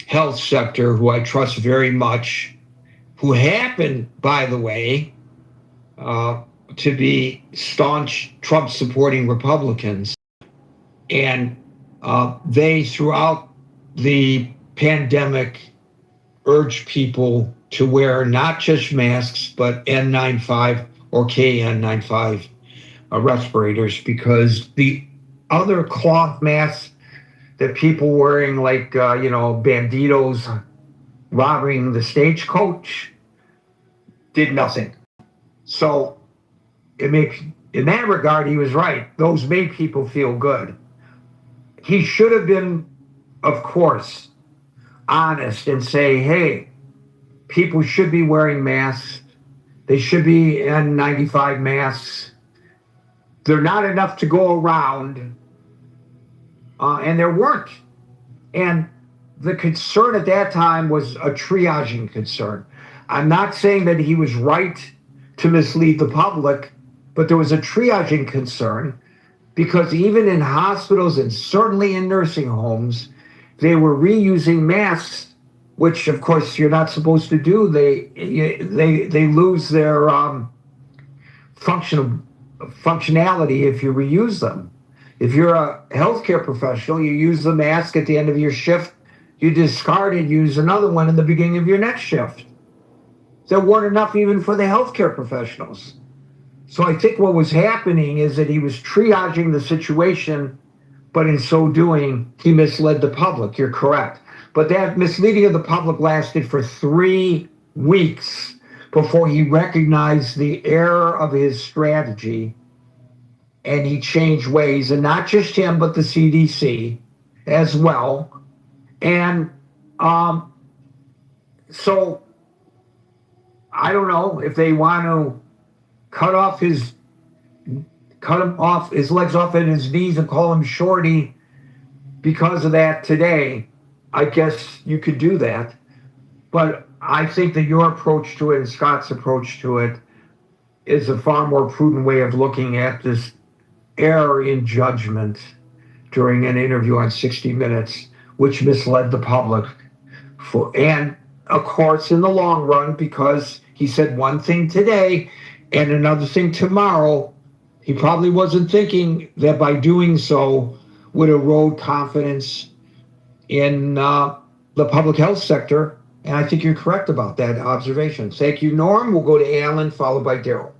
Speaker 2: health sector who I trust very much, who happen, by the way, to be staunch Trump supporting Republicans. And they, throughout the pandemic, urged people to wear not just masks, but N95 or KN95 respirators, because the other cloth masks that people wearing, like, banditos robbing the stagecoach, did nothing. So in that regard, he was right. Those made people feel good. He should have been, of course, honest and say, hey, people should be wearing masks. They should be N95 masks. They're not enough to go around. And there weren't. And the concern at that time was a triaging concern. I'm not saying that he was right to mislead the public, but there was a triaging concern, because even in hospitals and certainly in nursing homes, they were reusing masks, which of course you're not supposed to do. They lose their functionality if you reuse them. If you're a healthcare professional, you use the mask at the end of your shift, you discard it, use another one in the beginning of your next shift. There weren't enough even for the healthcare professionals. So I think what was happening is that he was triaging the situation, but in so doing, he misled the public. You're correct. But that misleading of the public lasted for 3 weeks before he recognized the error of his strategy, and he changed ways, and not just him, but the CDC as well. And so I don't know if they want to cut him off his legs off at his knees and call him Shorty because of that today. I guess you could do that. But I think that your approach to it and Scott's approach to it is a far more prudent way of looking at this error in judgment during an interview on 60 Minutes, which misled the public. And of course, in the long run, because he said one thing today and another thing tomorrow, he probably wasn't thinking that by doing so would erode confidence in the public health sector. And I think you're correct about that observation. Thank you, Norm. We'll go to Alan, followed by Daryl.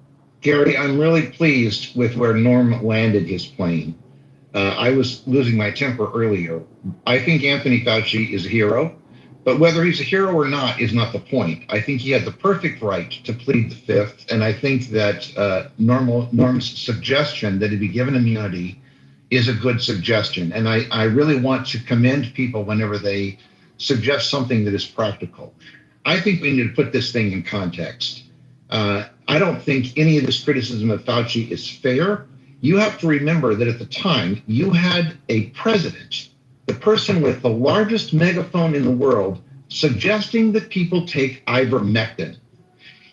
Speaker 9: Gary, I'm really pleased with where Norm landed his plane. I was losing my temper earlier. I think Anthony Fauci is a hero, but whether he's a hero or not is not the point. I think he had the perfect right to plead the fifth, and I think that Norm's suggestion that he be given immunity is a good suggestion. And I really want to commend people whenever they suggest something that is practical. I think we need to put this thing in context. I don't think any of this criticism of Fauci is fair. You have to remember that at the time, you had a president, the person with the largest megaphone in the world, suggesting that people take ivermectin.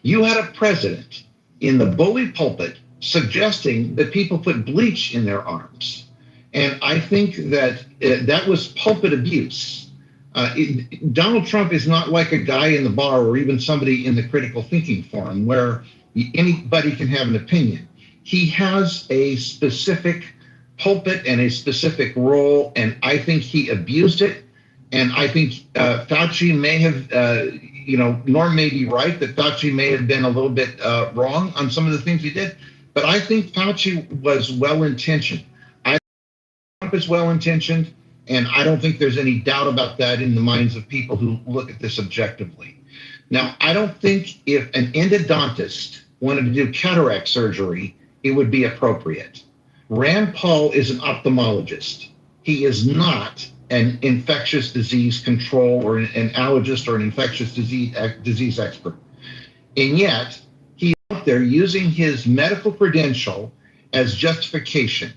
Speaker 9: You had a president in the bully pulpit suggesting that people put bleach in their arms. And I think that that was pulpit abuse. Donald Trump is not like a guy in the bar or even somebody in the critical thinking forum where anybody can have an opinion. He has a specific pulpit and a specific role, and I think he abused it. And I think Fauci may have, Norm may be right that Fauci may have been a little bit wrong on some of the things he did. But I think Fauci was well-intentioned. I think Trump is well-intentioned, and I don't think there's any doubt about that in the minds of people who look at this objectively. Now, I don't think if an endodontist wanted to do cataract surgery, it would be appropriate. Rand Paul is an ophthalmologist. He is not an infectious disease control or an allergist or an infectious disease expert. And yet, he's out there using his medical credential as justification.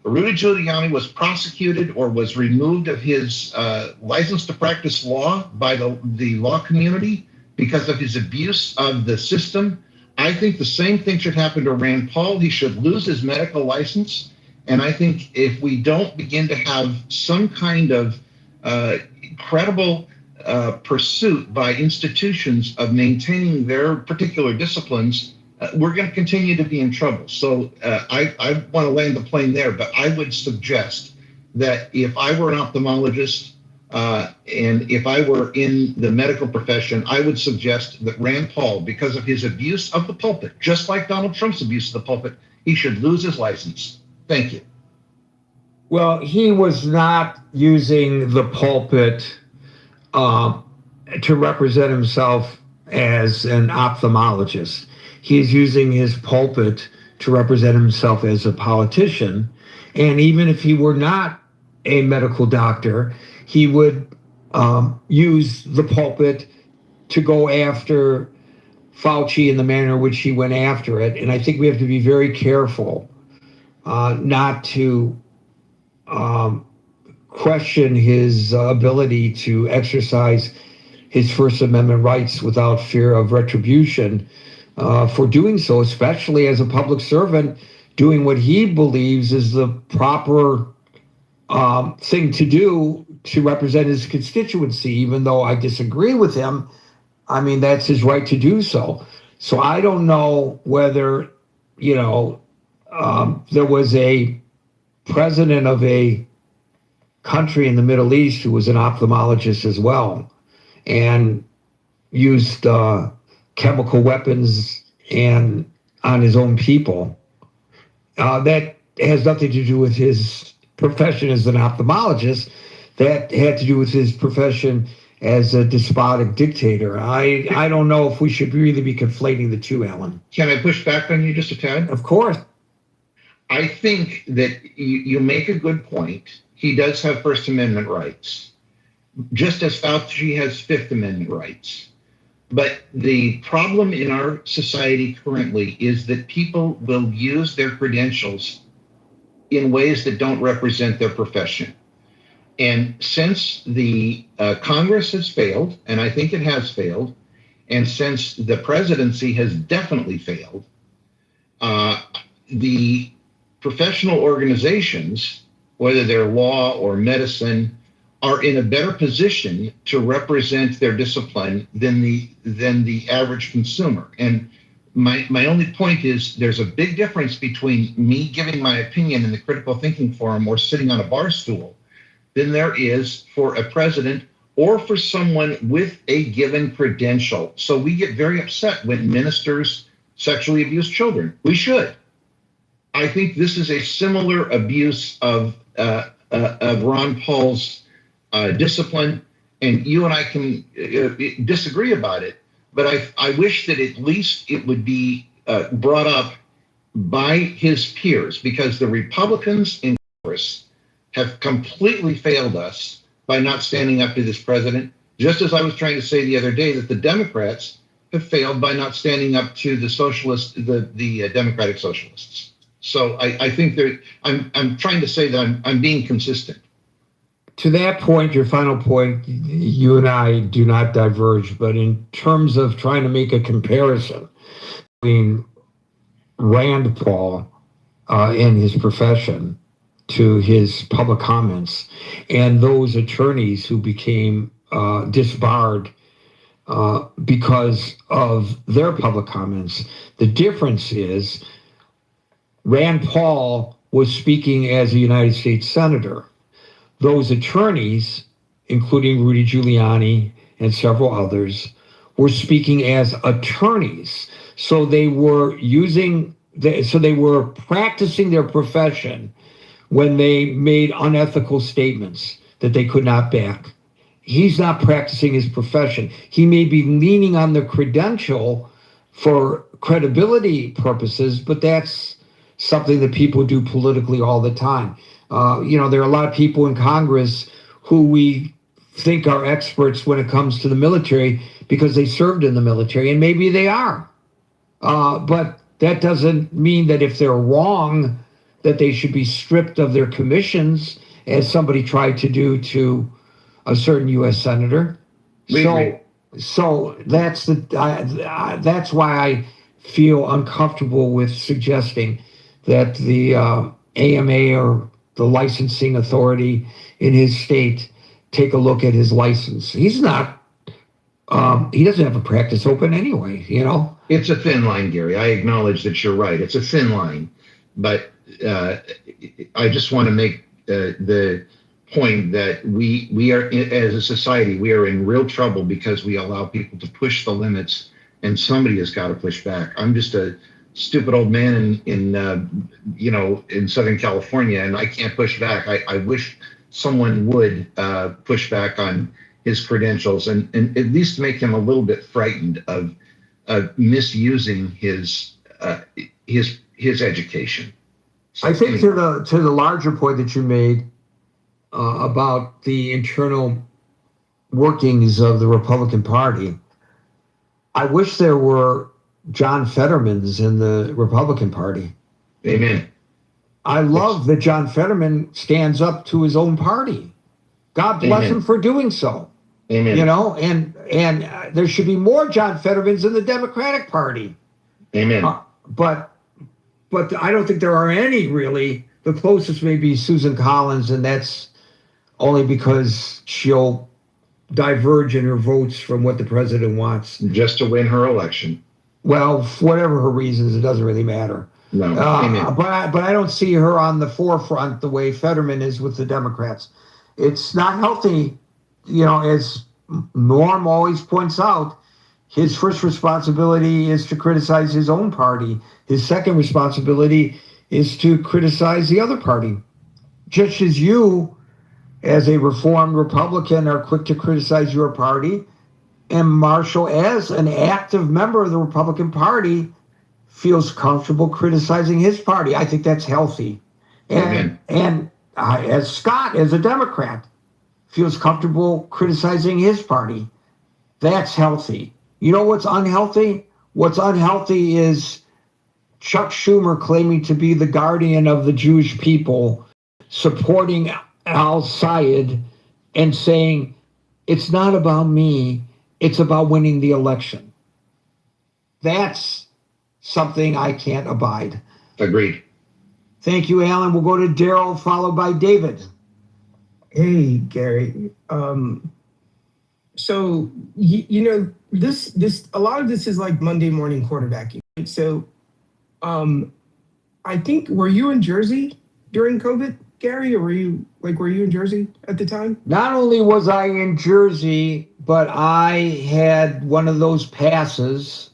Speaker 9: Rudy Giuliani was prosecuted or was removed of his license to practice law by the law community because of his abuse of the system. I think the same thing should happen to Rand Paul. He should lose his medical license. And I think if we don't begin to have some kind of credible pursuit by institutions of maintaining their particular disciplines, we're going to continue to be in trouble. So I want to land the plane there, but I would suggest that if I were an ophthalmologist and if I were in the medical profession, I would suggest that Rand Paul, because of his abuse of the pulpit, just like Donald Trump's abuse of the pulpit, he should lose his license. Thank you.
Speaker 2: Well, he was not using the pulpit to represent himself as an ophthalmologist. He's using his pulpit to represent himself as a politician. And even if he were not a medical doctor, he would use the pulpit to go after Fauci in the manner in which he went after it. And I think we have to be very careful not to question his ability to exercise his First Amendment rights without fear of retribution for doing so, especially as a public servant, doing what he believes is the proper thing to do to represent his constituency, even though I disagree with him. I mean, that's his right to do so. So I don't know whether, there was a president of a country in the Middle East who was an ophthalmologist as well and used chemical weapons and on his own people. That has nothing to do with his profession as an ophthalmologist. That had to do with his profession as a despotic dictator. I don't know if we should really be conflating the two, Alan.
Speaker 9: Can I push back on you just a tad?
Speaker 2: Of course.
Speaker 9: I think that you make a good point. He does have First Amendment rights, just as Fauci has Fifth Amendment rights. But the problem in our society currently is that people will use their credentials in ways that don't represent their profession. And since the Congress has failed, and I think it has failed, and since the presidency has definitely failed, the professional organizations, whether they're law or medicine, are in a better position to represent their discipline than the average consumer. And my only point is there's a big difference between me giving my opinion in the critical thinking forum or sitting on a bar stool than there is for a president or for someone with a given credential. So we get very upset when ministers sexually abuse children. We should. I think this is a similar abuse of Ron Paul's discipline, and you and I can disagree about it, but I wish that at least it would be brought up by his peers, because the Republicans in Congress have completely failed us by not standing up to this president, just as I was trying to say the other day that the Democrats have failed by not standing up to the socialists, the Democratic socialists. So I think that I'm trying to say that I'm being consistent.
Speaker 2: To that point, your final point, you and I do not diverge, but in terms of trying to make a comparison between Rand Paul and his profession to his public comments and those attorneys who became disbarred because of their public comments, the difference is Rand Paul was speaking as a United States senator. Those attorneys, including Rudy Giuliani and several others, were speaking as attorneys. So they were using so they were practicing their profession when they made unethical statements that they could not back. He's not practicing his profession. He may be leaning on the credential for credibility purposes, but that's something that people do politically all the time. There are a lot of people in Congress who we think are experts when it comes to the military because they served in the military, and maybe they are. But that doesn't mean that if they're wrong, that they should be stripped of their commissions, as somebody tried to do to a certain U.S. senator. So that's that's why I feel uncomfortable with suggesting that the AMA or the licensing authority in his state take a look at his license. He's not. He doesn't have a practice open anyway.
Speaker 9: It's a thin line, Gary. I acknowledge that you're right. It's a thin line, but I just want to make the point that we are, as a society, we are in real trouble because we allow people to push the limits, and somebody has got to push back. I'm just a stupid old man in Southern California, and I can't push back. I wish someone would push back on his credentials and at least make him a little bit frightened of misusing his education. So,
Speaker 2: I think to the larger point that you made about the internal workings of the Republican Party, I wish there were John Fettermans in the Republican Party.
Speaker 9: Amen.
Speaker 2: I love that John Fetterman stands up to his own party. God bless him for doing so.
Speaker 9: Amen.
Speaker 2: And there should be more John Fettermans in the Democratic Party.
Speaker 9: Amen.
Speaker 2: But I don't think there are any really. The closest may be Susan Collins, and that's only because she'll diverge in her votes from what the president wants.
Speaker 9: Just to win her election.
Speaker 2: Well, for whatever her reasons, it doesn't really matter.
Speaker 9: No. Amen.
Speaker 2: But I don't see her on the forefront the way Fetterman is with the Democrats. It's not healthy, as Norm always points out. His first responsibility is to criticize his own party. His second responsibility is to criticize the other party. Just as you, as a reformed Republican, are quick to criticize your party, and Marshall, as an active member of the Republican Party, feels comfortable criticizing his party. I think that's healthy. And as Scott, as a Democrat, feels comfortable criticizing his party. That's healthy. You know what's unhealthy? What's unhealthy is Chuck Schumer claiming to be the guardian of the Jewish people, supporting al-Sayed and saying, it's not about me, it's about winning the election. That's something I can't abide.
Speaker 9: Agreed. Thank
Speaker 2: you, Alan. We'll go to Daryl, followed by David.
Speaker 10: Hey, Gary. So this a lot of this is like Monday morning quarterbacking. So, I think, were you in Jersey during COVID, Gary, or were you in Jersey at the time?
Speaker 2: Not only was I in Jersey, but I had one of those passes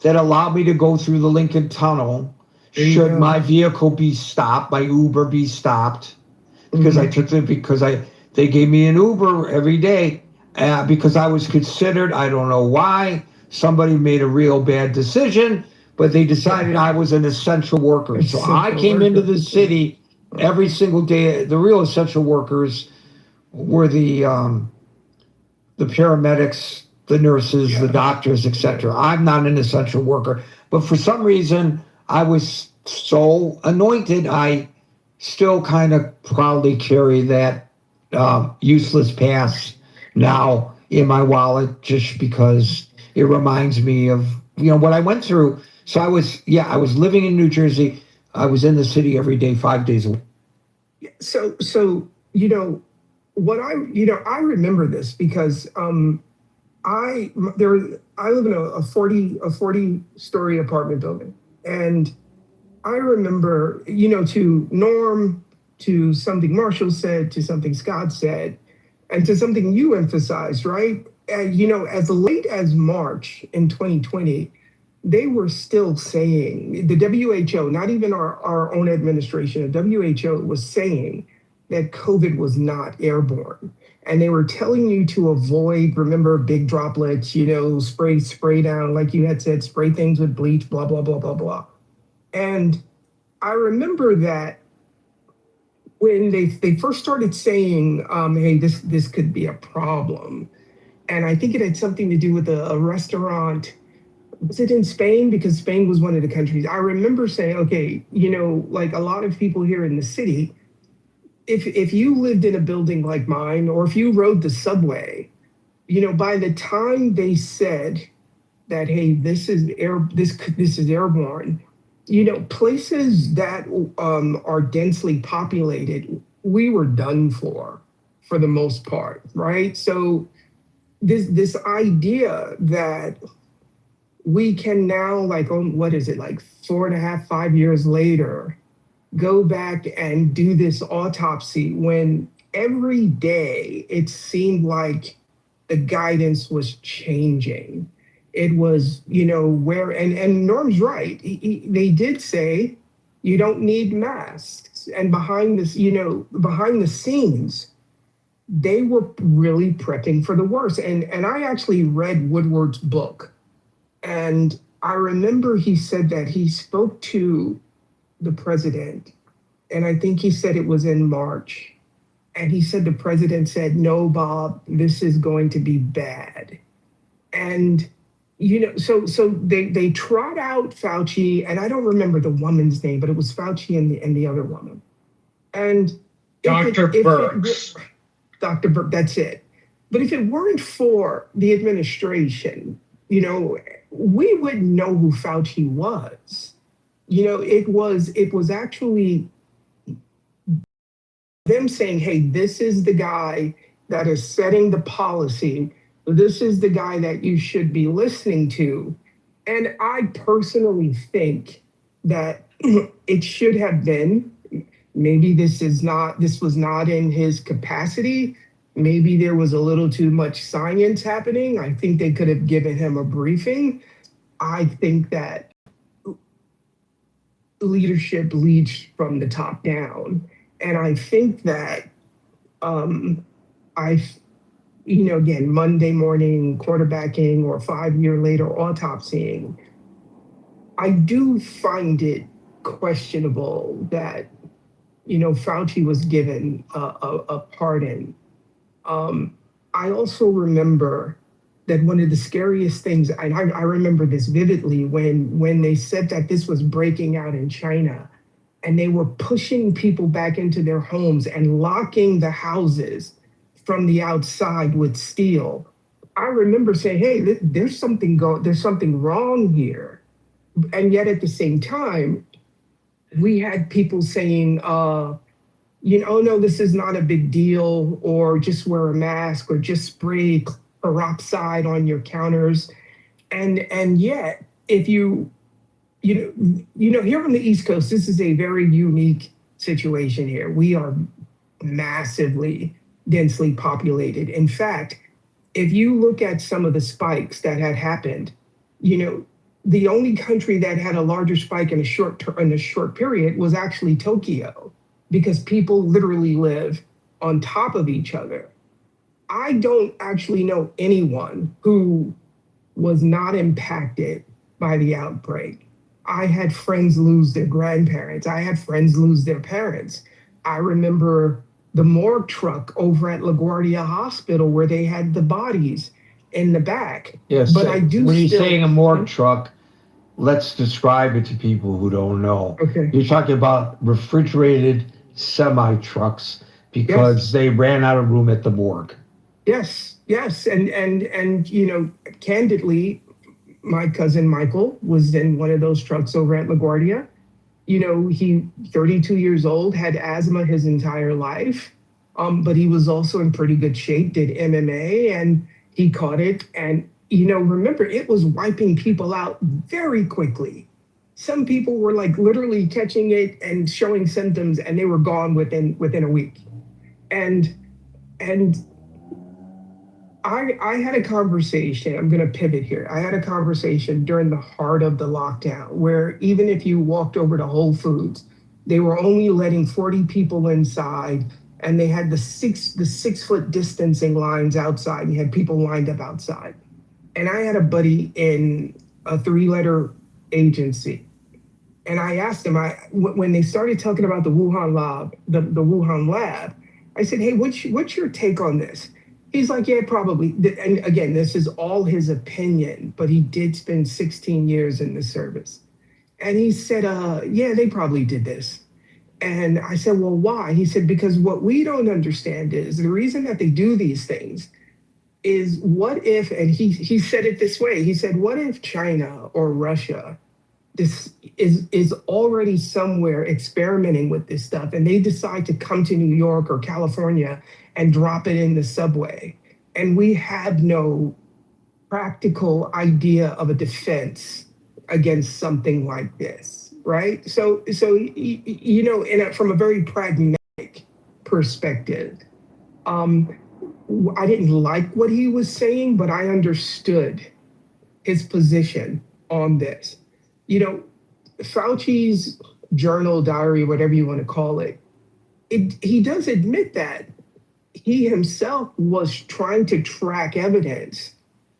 Speaker 2: that allowed me to go through the Lincoln Tunnel should my vehicle be stopped, my Uber be stopped, because I took it they gave me an Uber every day because I was considered, I don't know why, somebody made a real bad decision, but they decided I was an essential worker. So I came into the city every single day. The real essential workers were the paramedics, the nurses, the doctors, etc. I'm not an essential worker, but for some reason I was so anointed. I still kind of proudly carry that useless pass now in my wallet, just because it reminds me of what I went through. So I was living in New Jersey. I was in the city every day, 5 days a week.
Speaker 10: So what I remember this because I live in a 40-story apartment building, and I remember, to Norm, to something Marshall said, to something Scott said, and to something you emphasized, right? As late as March in 2020, they were still saying, the WHO, not even our own administration, the WHO was saying that COVID was not airborne. And they were telling you to avoid, remember, big droplets, spray down, like you had said, spray things with bleach, blah, blah, blah, blah, blah. And I remember that when they first started saying, hey, this could be a problem. And I think it had something to do with a restaurant. Was it in Spain? Because Spain was one of the countries. I remember saying, okay, like a lot of people here in the city, if you lived in a building like mine, or if you rode the subway, by the time they said that, hey, this is airborne, places that are densely populated, we were done for the most part, right? So this idea that we can now, like, what is it, like 4.5, 5 years later, go back and do this autopsy when every day it seemed like the guidance was changing. It was, and Norm's right. They did say you don't need masks. And behind the scenes, they were really prepping for the worst. And I actually read Woodward's book. And I remember he said that he spoke to the president, and I think he said it was in March. And he said the president said, no, Bob, this is going to be bad. And, so they trot out Fauci, and I don't remember the woman's name, but it was Fauci and the other woman. And
Speaker 1: Dr. Birx.
Speaker 10: Dr. Birx, that's it. But if it weren't for the administration, we wouldn't know who Fauci was. It was actually them saying, hey, this is the guy that is setting the policy. This is the guy that you should be listening to. And I personally think that it should have been, maybe this was not in his capacity. Maybe there was a little too much science happening. I think they could have given him a briefing. I think that leadership leads from the top down. And I think that again, Monday morning quarterbacking or 5 year later autopsying, I do find it questionable that, Fauci was given a pardon. I also remember that one of the scariest things, and I remember this vividly, when they said that this was breaking out in China, and they were pushing people back into their homes and locking the houses from the outside with steel. I remember saying, hey, there's something wrong here. And yet at the same time, we had people saying, oh no, this is not a big deal, or just wear a mask, or just spray peroxide on your counters. And yet, if here on the East Coast, this is a very unique situation here. We are massively densely populated. In fact, if you look at some of the spikes that had happened, the only country that had a larger spike in a short period was actually Tokyo, because people literally live on top of each other. I don't actually know anyone who was not impacted by the outbreak. I had friends lose their grandparents. I had friends lose their parents. I remember the morgue truck over at LaGuardia Hospital where they had the bodies in the back.
Speaker 2: Yes,
Speaker 10: but I do.
Speaker 2: When you're saying a morgue truck, let's describe it to people who don't know.
Speaker 10: Okay.
Speaker 2: You're talking about refrigerated semi-trucks because they ran out of room at the morgue.
Speaker 10: Yes. And candidly, my cousin Michael was in one of those trucks over at LaGuardia. He 32 years old, had asthma his entire life, but he was also in pretty good shape, did MMA, and he caught it. And, remember, it was wiping people out very quickly. Some people were like literally catching it and showing symptoms, and they were gone within a week. And I had a conversation. I'm going to pivot here. I had a conversation during the heart of the lockdown where even if you walked over to Whole Foods, they were only letting 40 people inside, and they had the 6 foot distancing lines outside. You had people lined up outside. And I had a buddy in a 3-letter agency. And I asked him, when they started talking about the Wuhan lab, the Wuhan lab, I said, hey, what's your take on this? He's like, yeah, probably. And again, this is all his opinion, but he did spend 16 years in the service. And he said, yeah, they probably did this. And I said, well, why? He said, because what we don't understand is the reason that they do these things is what if, and he said it this way, he said, what if China or Russia this is already somewhere experimenting with this stuff and they decide to come to New York or California and drop it in the subway, and we have no practical idea of a defense against something like this, right? So you know, from a very pragmatic perspective, I didn't like what he was saying, but I understood his position on this. You know, Fauci's journal, diary, whatever you want to call it, he does admit that he himself was trying to track evidence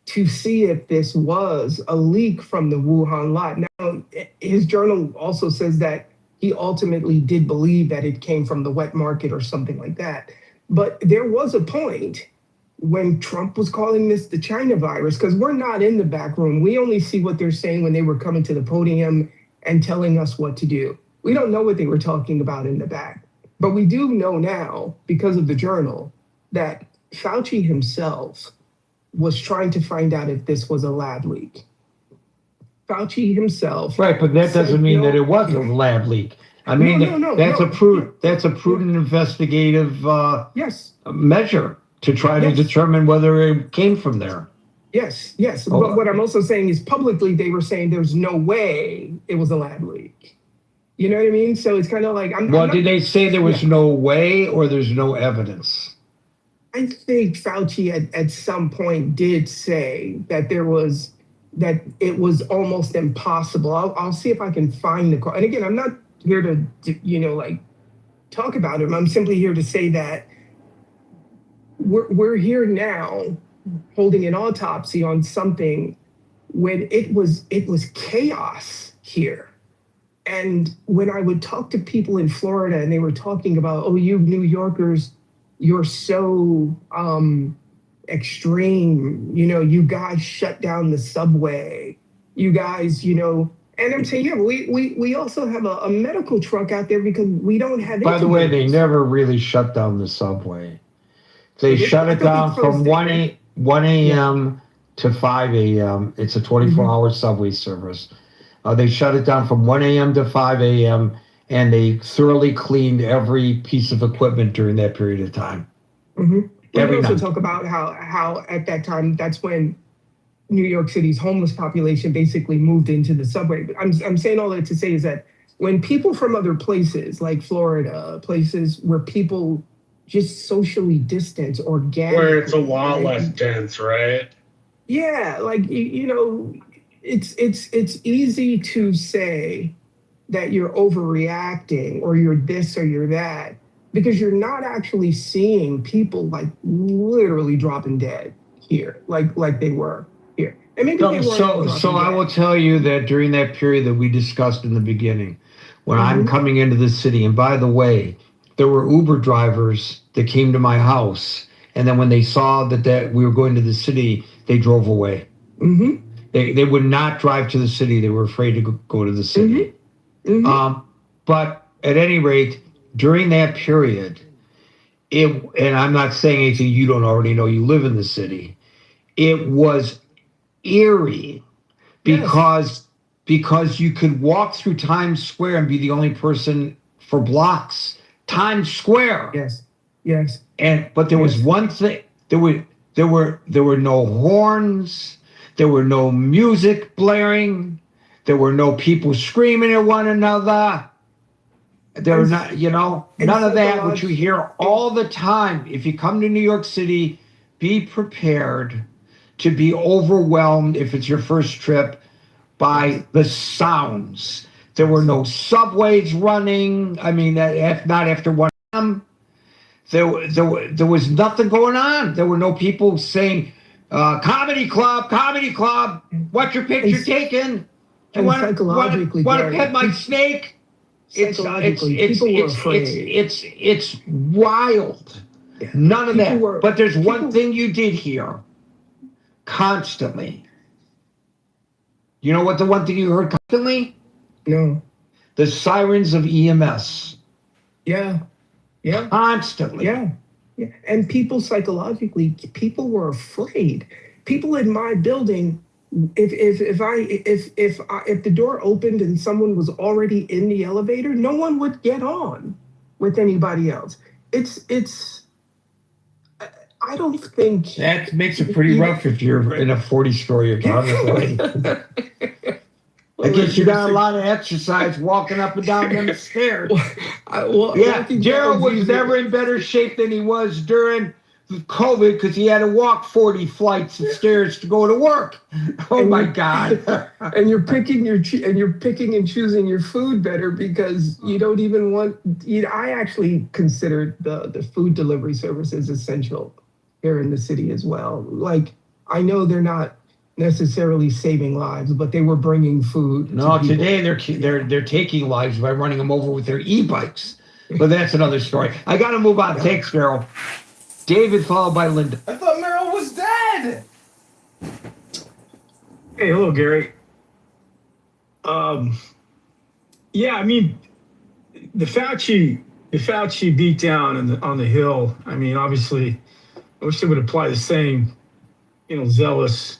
Speaker 10: to see if this was a leak from the Wuhan lab. Now, his journal also says that he ultimately did believe that it came from the wet market or something like that. But there was a point when Trump was calling this the China virus, because we're not in the back room. We only see what they're saying when they were coming to the podium and telling us what to do. We don't know what they were talking about in the back. But we do know now, because of the journal, that Fauci himself was trying to find out if this was a lab leak. Fauci himself.
Speaker 1: Right, but that doesn't mean that it was a lab leak. I mean, that's a prudent investigative
Speaker 10: yes.
Speaker 1: measure to try to determine whether it came from there.
Speaker 10: Yes. But what I'm also saying is publicly they were saying there's no way it was a lab leak. You know what I mean? So it's kind of like
Speaker 1: did they say there was no way or there's no evidence?
Speaker 10: I think Fauci at some point did say that that it was almost impossible. I'll see if I can find the quote. And again, I'm not here to talk about him. I'm simply here to say that we're here now holding an autopsy on something when it was chaos here. And when I would talk to people in Florida and they were talking about, oh, you New Yorkers, you're so extreme, you guys shut down the subway, you guys, and I'm saying, yeah, we also have a medical truck out there because we don't have.
Speaker 1: By the way, they never really shut down the subway. They shut it down from 1 a.m. to 5 a.m. It's a 24-hour subway service. They shut it down from 1 a.m. to 5 a.m. and they thoroughly cleaned every piece of equipment during that period of time.
Speaker 10: Mm-hmm. We also talk about how at that time, that's when New York City's homeless population basically moved into the subway. But I'm saying all that to say is that when people from other places like Florida, places where people just socially distance organically.
Speaker 11: Where it's a lot less dense, right?
Speaker 10: Yeah, it's easy to say that you're overreacting or you're this or you're that because you're not actually seeing people literally dropping dead here, like they were here. And maybe they weren't.
Speaker 1: So I will tell you that during that period that we discussed in the beginning, when I'm coming into the city, and by the way, there were Uber drivers that came to my house, and then when they saw that we were going to the city, they drove away. Mm-hmm. They would not drive to the city. They were afraid to go to the city. Mm-hmm. But at any rate, during that period, and I'm not saying anything you don't already know, you live in the city, it was eerie because you could walk through Times Square and be the only person for blocks. Times Square.
Speaker 10: Yes.
Speaker 1: But there was one thing. There were no horns. There were no music blaring. There were no people screaming at one another. There were not, none of that, which you hear all the time. If you come to New York City,
Speaker 2: be prepared to be overwhelmed if it's your first trip by the sounds. There were no subways running. I mean, not after 1 a.m. There was nothing going on. There were no people saying, comedy club, what's your picture taken?
Speaker 10: And psychologically,
Speaker 2: want to pet my snake?
Speaker 10: Psychologically, people were afraid.
Speaker 2: It's wild.
Speaker 10: Yeah.
Speaker 2: None of
Speaker 10: People
Speaker 2: that.
Speaker 10: were-
Speaker 2: But there's one
Speaker 10: people-
Speaker 2: thing you did hear constantly. You know what the one thing you heard constantly?
Speaker 10: No.
Speaker 2: The sirens of EMS.
Speaker 10: Yeah. Yeah.
Speaker 2: Constantly.
Speaker 10: Yeah. Yeah. And people psychologically, people were afraid. People in my building, if the door opened and someone was already in the elevator, no one would get on with anybody else. I don't think
Speaker 2: That makes it pretty rough if you're in a 40-story apartment building. I guess you got a lot of exercise walking up and down them stairs. Yeah, Gerald was never in better shape than he was during COVID because he had to walk 40 flights of stairs to go to work. Oh my God!
Speaker 10: And you're picking and choosing your food better because you don't even want. I actually consider the food delivery services essential here in the city as well. Like, I know they're not necessarily saving lives, but they were bringing food.
Speaker 2: No,
Speaker 10: to people.
Speaker 2: today they're taking lives by running them over with their e-bikes. But that's another story. I got to move on. Thanks, Carol. David, followed by Linda.
Speaker 12: I thought Meryl was dead.
Speaker 13: Hey, hello, Gary. Yeah, I mean, the Fauci beatdown on the Hill. I mean, obviously, I wish they would apply the same, zealous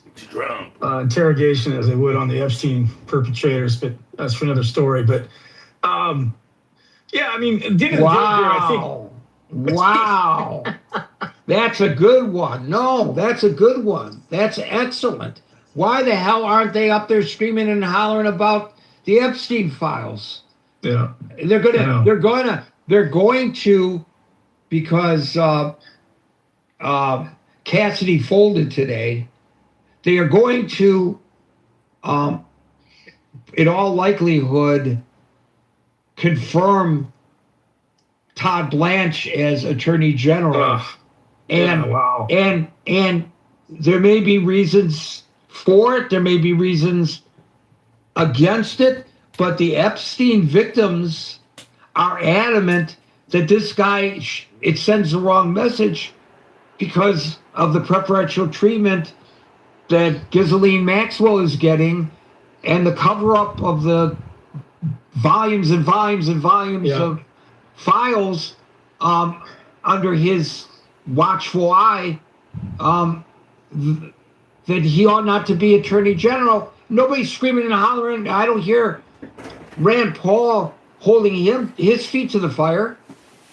Speaker 13: interrogation as they would on the Epstein perpetrators. But that's for another story. But yeah, I mean,
Speaker 2: Wow. Wow. That's a good one. No, that's a good one. That's excellent. Why the hell aren't they up there screaming and hollering about the Epstein files?
Speaker 13: Yeah.
Speaker 2: They're going to, because Cassidy folded today. They are going to, in all likelihood, confirm Todd Blanche as Attorney General. And there may be reasons for it, there may be reasons against it, but the Epstein victims are adamant that this guy, it sends the wrong message because of the preferential treatment that Ghislaine Maxwell is getting and the cover-up of the volumes and volumes and volumes of files under his watchful eye, that he ought not to be Attorney General. Nobody's screaming and hollering. I don't hear Rand Paul holding his feet to the fire.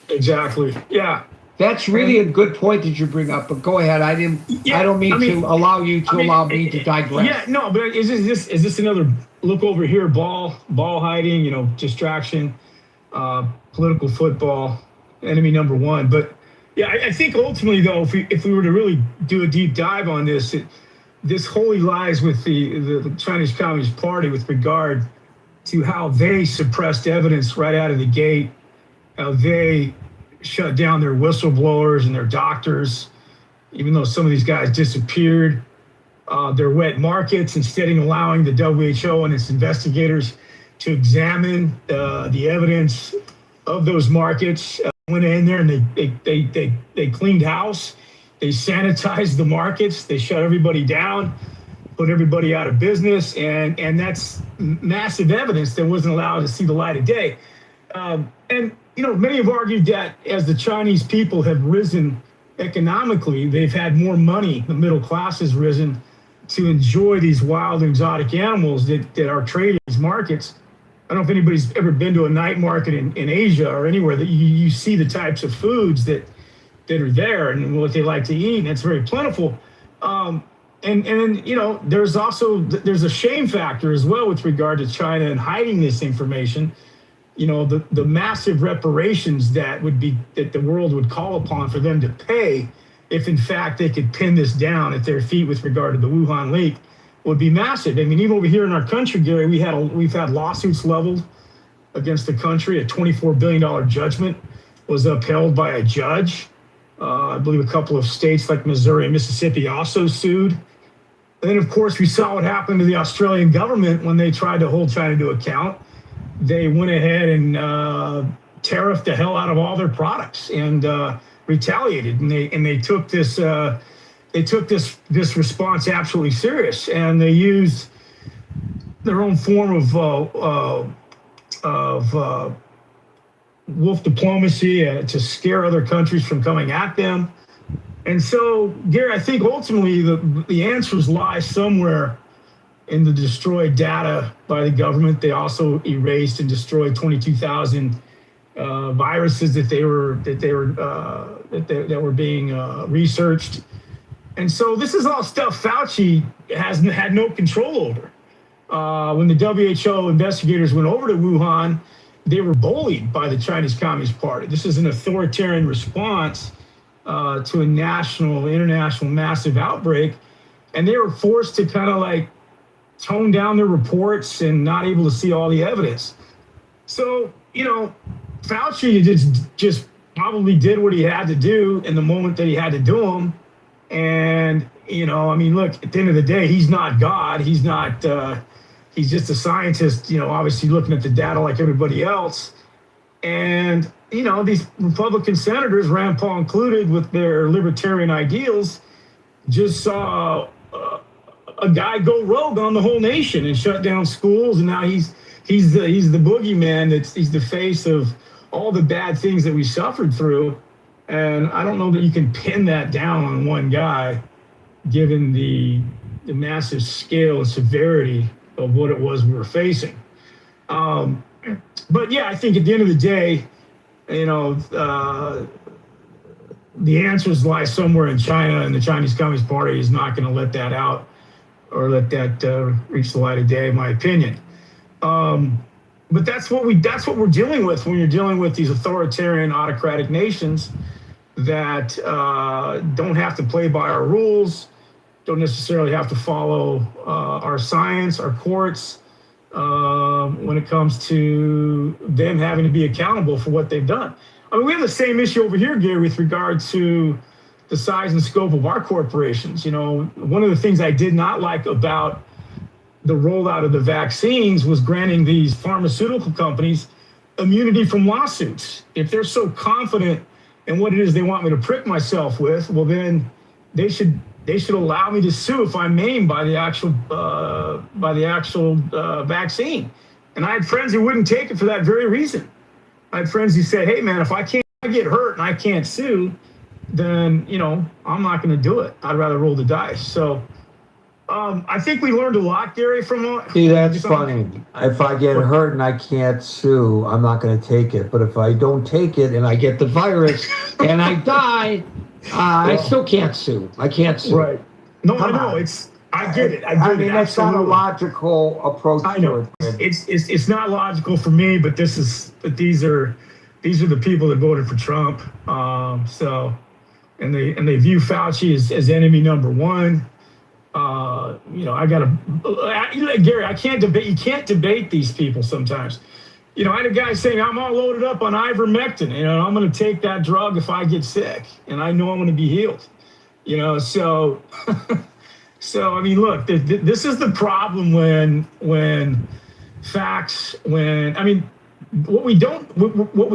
Speaker 13: Exactly. Yeah.
Speaker 2: That's really a good point that you bring up. But go ahead. I don't mean to allow you to allow me to digress.
Speaker 13: Yeah. No. But is this another look over here? Ball hiding. Distraction. Political football. Enemy number one. But yeah, I think ultimately though, if we were to really do a deep dive on this, this wholly lies with the Chinese Communist Party with regard to how they suppressed evidence right out of the gate, how they shut down their whistleblowers and their doctors, even though some of these guys disappeared. Their wet markets, instead of allowing the WHO and its investigators to examine the evidence of those markets. Went in there and they cleaned house. They sanitized the markets. They shut everybody down, put everybody out of business, and that's massive evidence that wasn't allowed to see the light of day. And many have argued that as the Chinese people have risen economically, they've had more money. The middle class has risen to enjoy these wild exotic animals that are traded in these markets. I don't know if anybody's ever been to a night market in Asia or anywhere that you see the types of foods that are there and what they like to eat, and it's very plentiful. And then there's a shame factor as well with regard to China and hiding this information. The massive reparations that the world would call upon for them to pay if in fact they could pin this down at their feet with regard to the Wuhan leak, would be massive. I mean, even over here in our country, Gary, we've had lawsuits leveled against the country. A $24 billion judgment was upheld by a judge. I believe a couple of states like Missouri and Mississippi also sued. And then, of course, we saw what happened to the Australian government when they tried to hold China to account. They went ahead and tariffed the hell out of all their products and retaliated. And they took this response absolutely serious. And they used their own form of wolf diplomacy to scare other countries from coming at them. And so, Gary, I think ultimately the answers lie somewhere in the destroyed data by the government. They also erased and destroyed 22,000 viruses that were being researched. And so this is all stuff Fauci had no control over. When the WHO investigators went over to Wuhan, they were bullied by the Chinese Communist Party. This is an authoritarian response to a international massive outbreak. And they were forced to kind of like tone down their reports and not able to see all the evidence. So, Fauci just probably did what he had to do in the moment that he had to do them. And, look, at the end of the day, he's not God. He's not, he's just a scientist, obviously looking at the data like everybody else. And, these Republican senators, Rand Paul included, with their libertarian ideals, just saw a guy go rogue on the whole nation and shut down schools. And now he's the boogeyman. He's the face of all the bad things that we suffered through. And I don't know that you can pin that down on one guy, given the massive scale and severity of what it was we were facing. But yeah, I think at the end of the day, the answers lie somewhere in China, and the Chinese Communist Party is not going to let that out or let that reach the light of day, in my opinion. But that's what we're dealing with when you're dealing with these authoritarian, autocratic nations that don't have to play by our rules, don't necessarily have to follow our science, our courts, when it comes to them having to be accountable for what they've done. I mean, we have the same issue over here, Gary, with regard to the size and scope of our corporations. One of the things I did not like about the rollout of the vaccines was granting these pharmaceutical companies immunity from lawsuits. If they're so confident in what it is they want me to prick myself with, well, then they should allow me to sue if I'm maimed by the actual vaccine. And I had friends who wouldn't take it for that very reason. I had friends who said, "Hey, man, if I get hurt and I can't sue, then I'm not going to do it. I'd rather roll the dice." So I think we learned a lot, Gary, from.
Speaker 1: See, that's funny. If I get hurt and I can't sue, I'm not going to take it. But if I don't take it and I get the virus and I die, I still can't sue. I can't sue.
Speaker 13: Right. No, I know. I get it. I mean,
Speaker 1: that's not a logical approach to it.
Speaker 13: It's not logical for me, but these are the people that voted for Trump. And they view Fauci as enemy number one. Gary, I can't debate. You can't debate these people sometimes. I had a guy saying, "I'm all loaded up on ivermectin. I'm going to take that drug if I get sick, and I know I'm going to be healed." So, so I mean, look, this is the problem when what we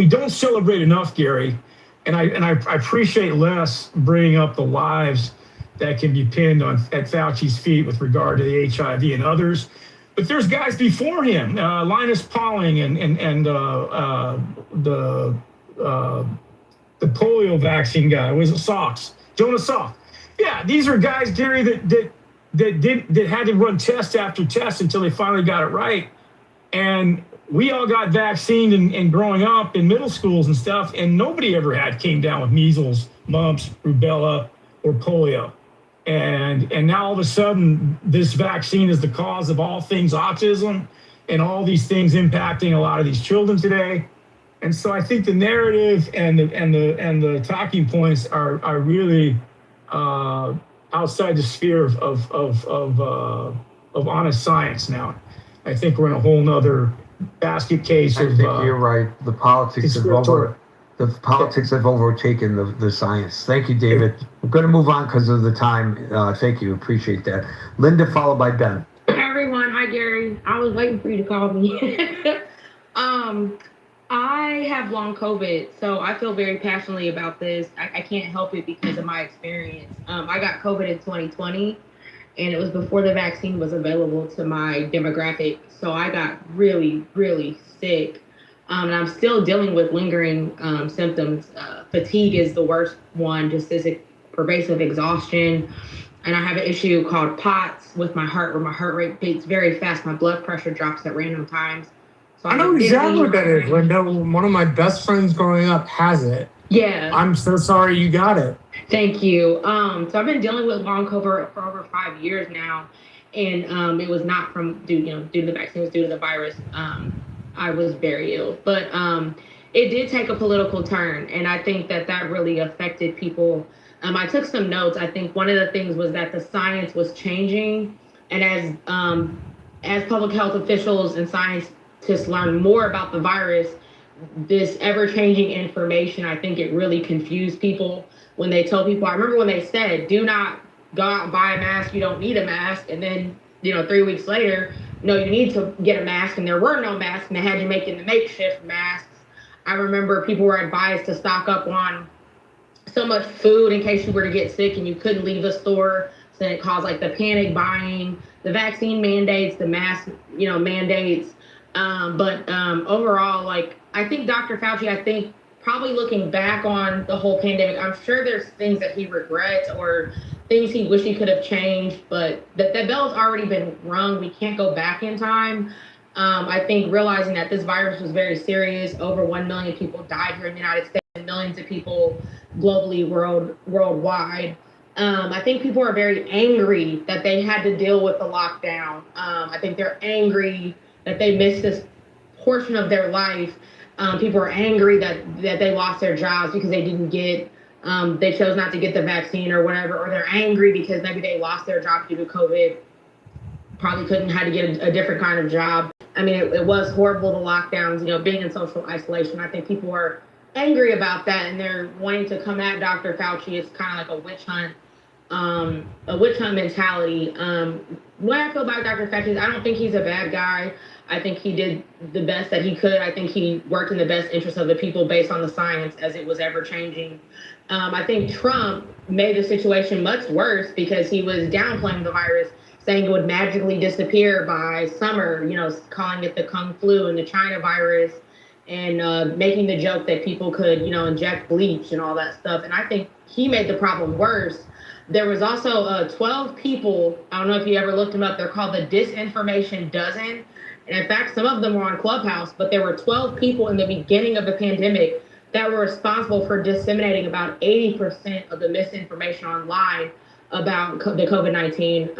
Speaker 13: don't celebrate enough, Gary, and I appreciate Les bringing up the lives that can be pinned at Fauci's feet with regard to the HIV and others. But there's guys before him, Linus Pauling and the polio vaccine guy. Was it Salks? Jonas Salk. Yeah, these are guys, Gary, that had to run test after test until they finally got it right. And we all got vaccinated and growing up in middle schools and stuff, and nobody ever came down with measles, mumps, rubella, or polio. And now all of a sudden, this vaccine is the cause of all things autism and all these things impacting a lot of these children today. And so I think the narrative and the talking points are really outside the sphere of honest science now. I think we're in a whole nother basket case
Speaker 1: I
Speaker 13: of
Speaker 1: think you're right. The politics have overtaken the science. Thank you, David. I'm going to move on because of the time. Thank you. Appreciate that. Linda, followed by Ben.
Speaker 14: Hey everyone, hi Gary. I was waiting for you to call me. I have long COVID, so I feel very passionately about this. I can't help it because of my experience. I got COVID in 2020, and it was before the vaccine was available to my demographic. So I got really, really sick. And I'm still dealing with lingering symptoms. Fatigue is the worst one, just this pervasive exhaustion. And I have an issue called POTS with my heart, where my heart rate beats very fast. My blood pressure drops at random times. So
Speaker 12: I know exactly what that is, Linda. One of my best friends growing up has it.
Speaker 14: Yeah.
Speaker 12: I'm so sorry you got it.
Speaker 14: Thank you. So I've been dealing with long COVID for over 5 years now, and it was not due to the vaccine. It was due to the virus. I was very ill, but it did take a political turn, and I think that really affected people. I took some notes. I think one of the things was that the science was changing, and as public health officials and scientists learn more about the virus, this ever-changing information, I think it really confused people when they told people. I remember when they said, do not go out and buy a mask, you don't need a mask. And then, 3 weeks later, no, you need to get a mask, and there were no masks, and they had you making the makeshift masks. I remember people were advised to stock up on so much food in case you were to get sick and you couldn't leave the store. So it caused like the panic buying, the vaccine mandates, the mask, mandates. But overall, like, I think Dr. Fauci, probably looking back on the whole pandemic, I'm sure there's things that he regrets or things he wish he could have changed, but that bell's already been rung. We can't go back in time. I think realizing that this virus was very serious, over 1 million people died here in the United States, and millions of people globally, worldwide. I think people are very angry that they had to deal with the lockdown. I think they're angry that they missed this portion of their life. People are angry that they lost their jobs because they didn't get, they chose not to get the vaccine or whatever, or they're angry because maybe they lost their job due to COVID, probably had to get a different kind of job. I mean, it was horrible, the lockdowns, being in social isolation. I think people are angry about that, and they're wanting to come at Dr. Fauci. It's kind of like a witch hunt mentality. What I feel about Dr. Fauci is I don't think he's a bad guy. I think he did the best that he could. I think he worked in the best interest of the people based on the science as it was ever changing. I think Trump made the situation much worse because he was downplaying the virus, saying it would magically disappear by summer, calling it the Kung flu and the China virus, and making the joke that people could, inject bleach and all that stuff. And I think he made the problem worse. There was also 12 people, I don't know if you ever looked them up, they're called the Disinformation Dozen. And in fact, some of them were on Clubhouse, but there were 12 people in the beginning of the pandemic that were responsible for disseminating about 80% of the misinformation online about the COVID-19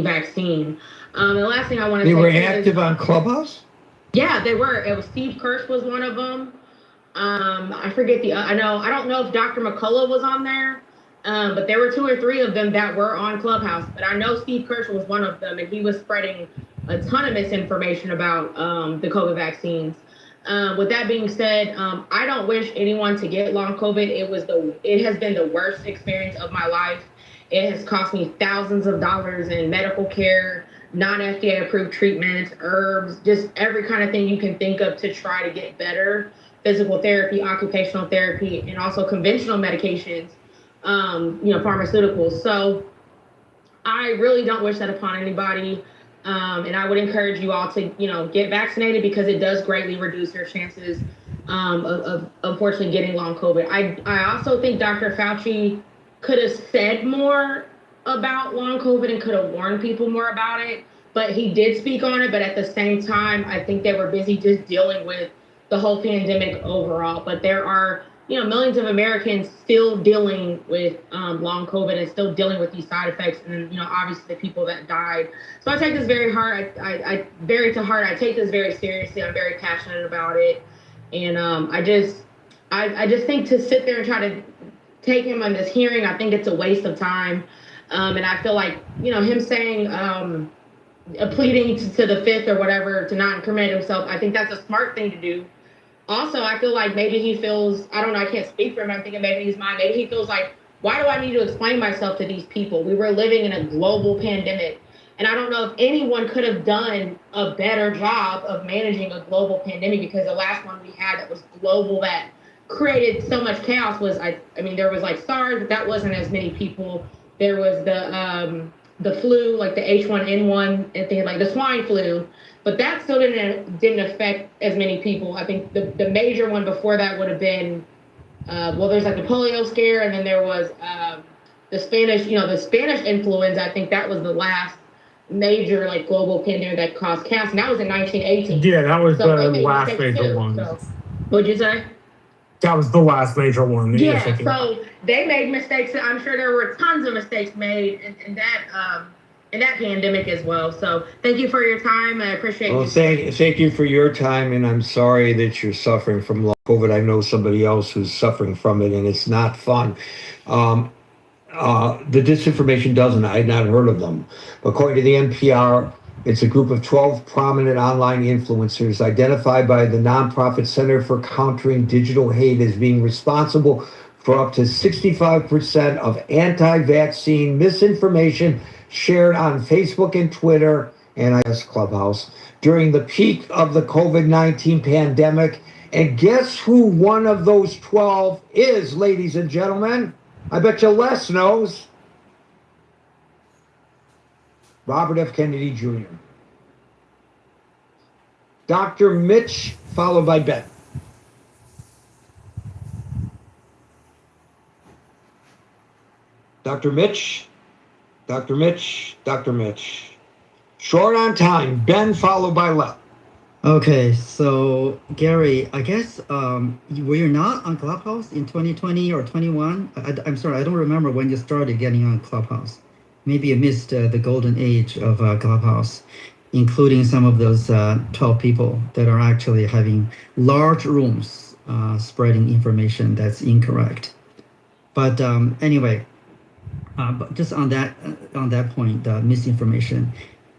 Speaker 14: vaccine. And the last thing I want to say,
Speaker 1: they were active on Clubhouse?
Speaker 14: Yeah, they were. It was Steve Kirsch was one of them. I forget I don't know if Dr. McCullough was on there, but there were 2 or 3 of them that were on Clubhouse. But I know Steve Kirsch was one of them, and he was spreading a ton of misinformation about the COVID vaccines. With that being said, I don't wish anyone to get long COVID. It has been the worst experience of my life. It has cost me thousands of dollars in medical care, non-FDA approved treatments, herbs, just every kind of thing you can think of to try to get better. Physical therapy, occupational therapy, and also conventional medications, pharmaceuticals. So I really don't wish that upon anybody. And I would encourage you all to, get vaccinated because it does greatly reduce your chances of unfortunately getting long COVID. I also think Dr. Fauci could have said more about long COVID and could have warned people more about it, but he did speak on it. But at the same time, I think they were busy just dealing with the whole pandemic overall. But there are, millions of Americans still dealing with long COVID and still dealing with these side effects, and obviously the people that died. So I take this very hard. I very to heart. I take this very seriously. I'm very passionate about it, and I just think to sit there and try to take him on this hearing. I think it's a waste of time. And I feel like, him saying, pleading to the fifth or whatever to not incriminate himself, I think that's a smart thing to do. Also, I feel like maybe he feels, I don't know, I can't speak for him. I'm thinking maybe he's mine. Maybe he feels like, why do I need to explain myself to these people? We were living in a global pandemic. And I don't know if anyone could have done a better job of managing a global pandemic, because the last one we had that was global that created so much chaos was, I mean, there was like SARS, but that wasn't as many people. There was the flu, like the H1N1, and things like the swine flu, but that still didn't affect as many people. I think the major one before that would have been, there's like the polio scare, and then there was the Spanish influenza. I think that was the last major like global pandemic that caused chaos, and that was in 1918.
Speaker 12: Yeah, that was
Speaker 14: So
Speaker 12: the
Speaker 14: they made
Speaker 12: last
Speaker 14: mistakes
Speaker 12: major
Speaker 14: too,
Speaker 12: one.
Speaker 14: so. What'd you say?
Speaker 12: That was the last major one. That
Speaker 14: Yeah, so they made mistakes. I'm sure there were tons of mistakes made in that pandemic as well. So thank you for your time. I appreciate
Speaker 2: Well,
Speaker 14: you.
Speaker 2: thank you for your time, and I'm sorry that you're suffering from long COVID. I know somebody else who's suffering from it, and it's not fun. The disinformation doesn't. I had not heard of them. According to the NPR, it's a group of 12 prominent online influencers identified by the nonprofit Center for Countering Digital Hate as being responsible for up to 65% of anti-vaccine misinformation shared on Facebook and Twitter, and I guess Clubhouse, during the peak of the COVID-19 pandemic. And guess who one of those 12 is, ladies and gentlemen? I bet you Les knows. Robert F. Kennedy Jr. Dr. Mitch, followed by Ben. Dr. Mitch, Dr. Mitch, Dr. Mitch. Short on time. Ben, followed by Les.
Speaker 15: Okay, so Gary, I guess were you not on Clubhouse in 2020 or 21? I'm sorry, I don't remember when you started getting on Clubhouse. Maybe you missed the golden age of Clubhouse, including some of those 12 people that are actually having large rooms spreading information that's incorrect. But anyway, but just on that point, misinformation.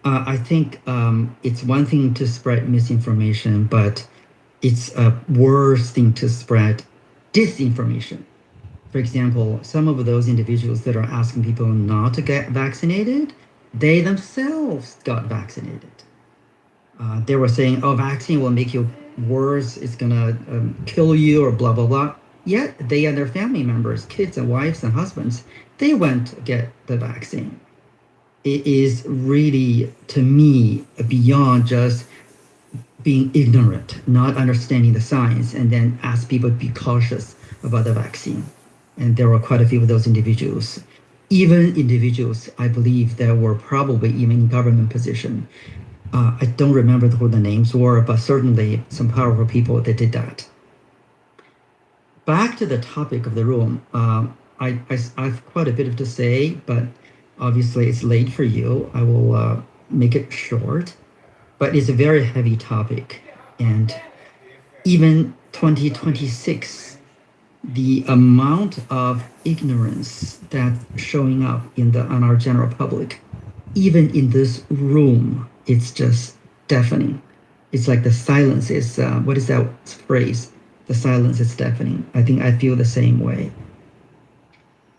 Speaker 15: I think it's one thing to spread misinformation, but it's a worse thing to spread disinformation. For example, some of those individuals that are asking people not to get vaccinated, they themselves got vaccinated. They were saying, oh, vaccine will make you worse, it's gonna kill you or blah, blah, blah. Yet they and their family members, kids and wives and husbands, they went to get the vaccine. It is really, to me, beyond just being ignorant, not understanding the science, and then ask people to be cautious about the vaccine. And there were quite a few of those individuals, even individuals, I believe, that were probably even in government position. I don't remember who the names were, but certainly some powerful people that did that. Back to the topic of the room, I have quite a bit to say, but obviously it's late for you. I will make it short, but it's a very heavy topic. And even 2026, the amount of ignorance that's showing up on our general public, even in this room, it's just deafening. It's like the silence is, what is that phrase? The silence is deafening. I think I feel the same way.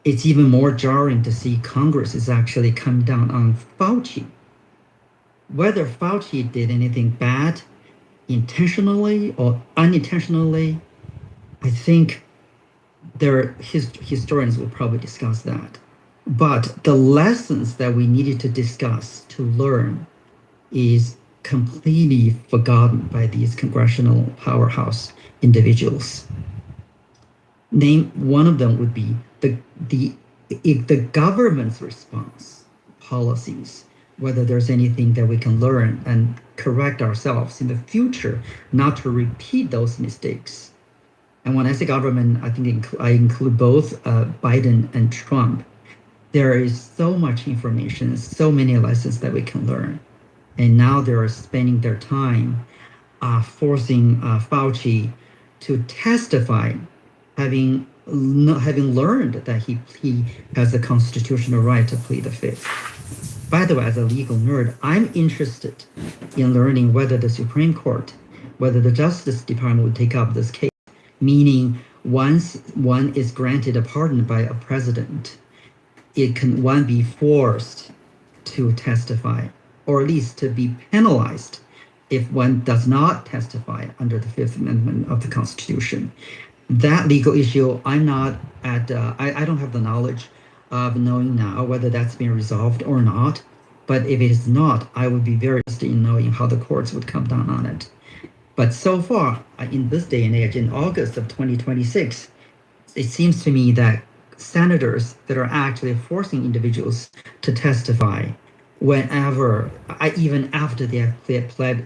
Speaker 15: It's even more jarring to see Congress is actually come down on Fauci. Whether Fauci did anything bad, intentionally or unintentionally, I think historians will probably discuss that. But the lessons that we needed to discuss, to learn, is completely forgotten by these congressional powerhouse individuals. Name one of them would be the government's response, policies, whether there's anything that we can learn and correct ourselves in the future, not to repeat those mistakes. And when I say government, I think I include both Biden and Trump. There is so much information, so many lessons that we can learn. And now they are spending their time forcing Fauci to testify, having not having learned that he has a constitutional right to plead the fifth. By the way, as a legal nerd, I'm interested in learning whether the Supreme Court, whether the Justice Department would take up this case, meaning once one is granted a pardon by a president, it can one be forced to testify, or at least to be penalized if one does not testify under the Fifth Amendment of the Constitution. That legal issue, I'm not at, I don't have the knowledge of knowing now whether that's been resolved or not. But if it is not, I would be very interested in knowing how the courts would come down on it. But so far, in this day and age, in August of 2026, it seems to me that senators that are actually forcing individuals to testify whenever, even after they have pled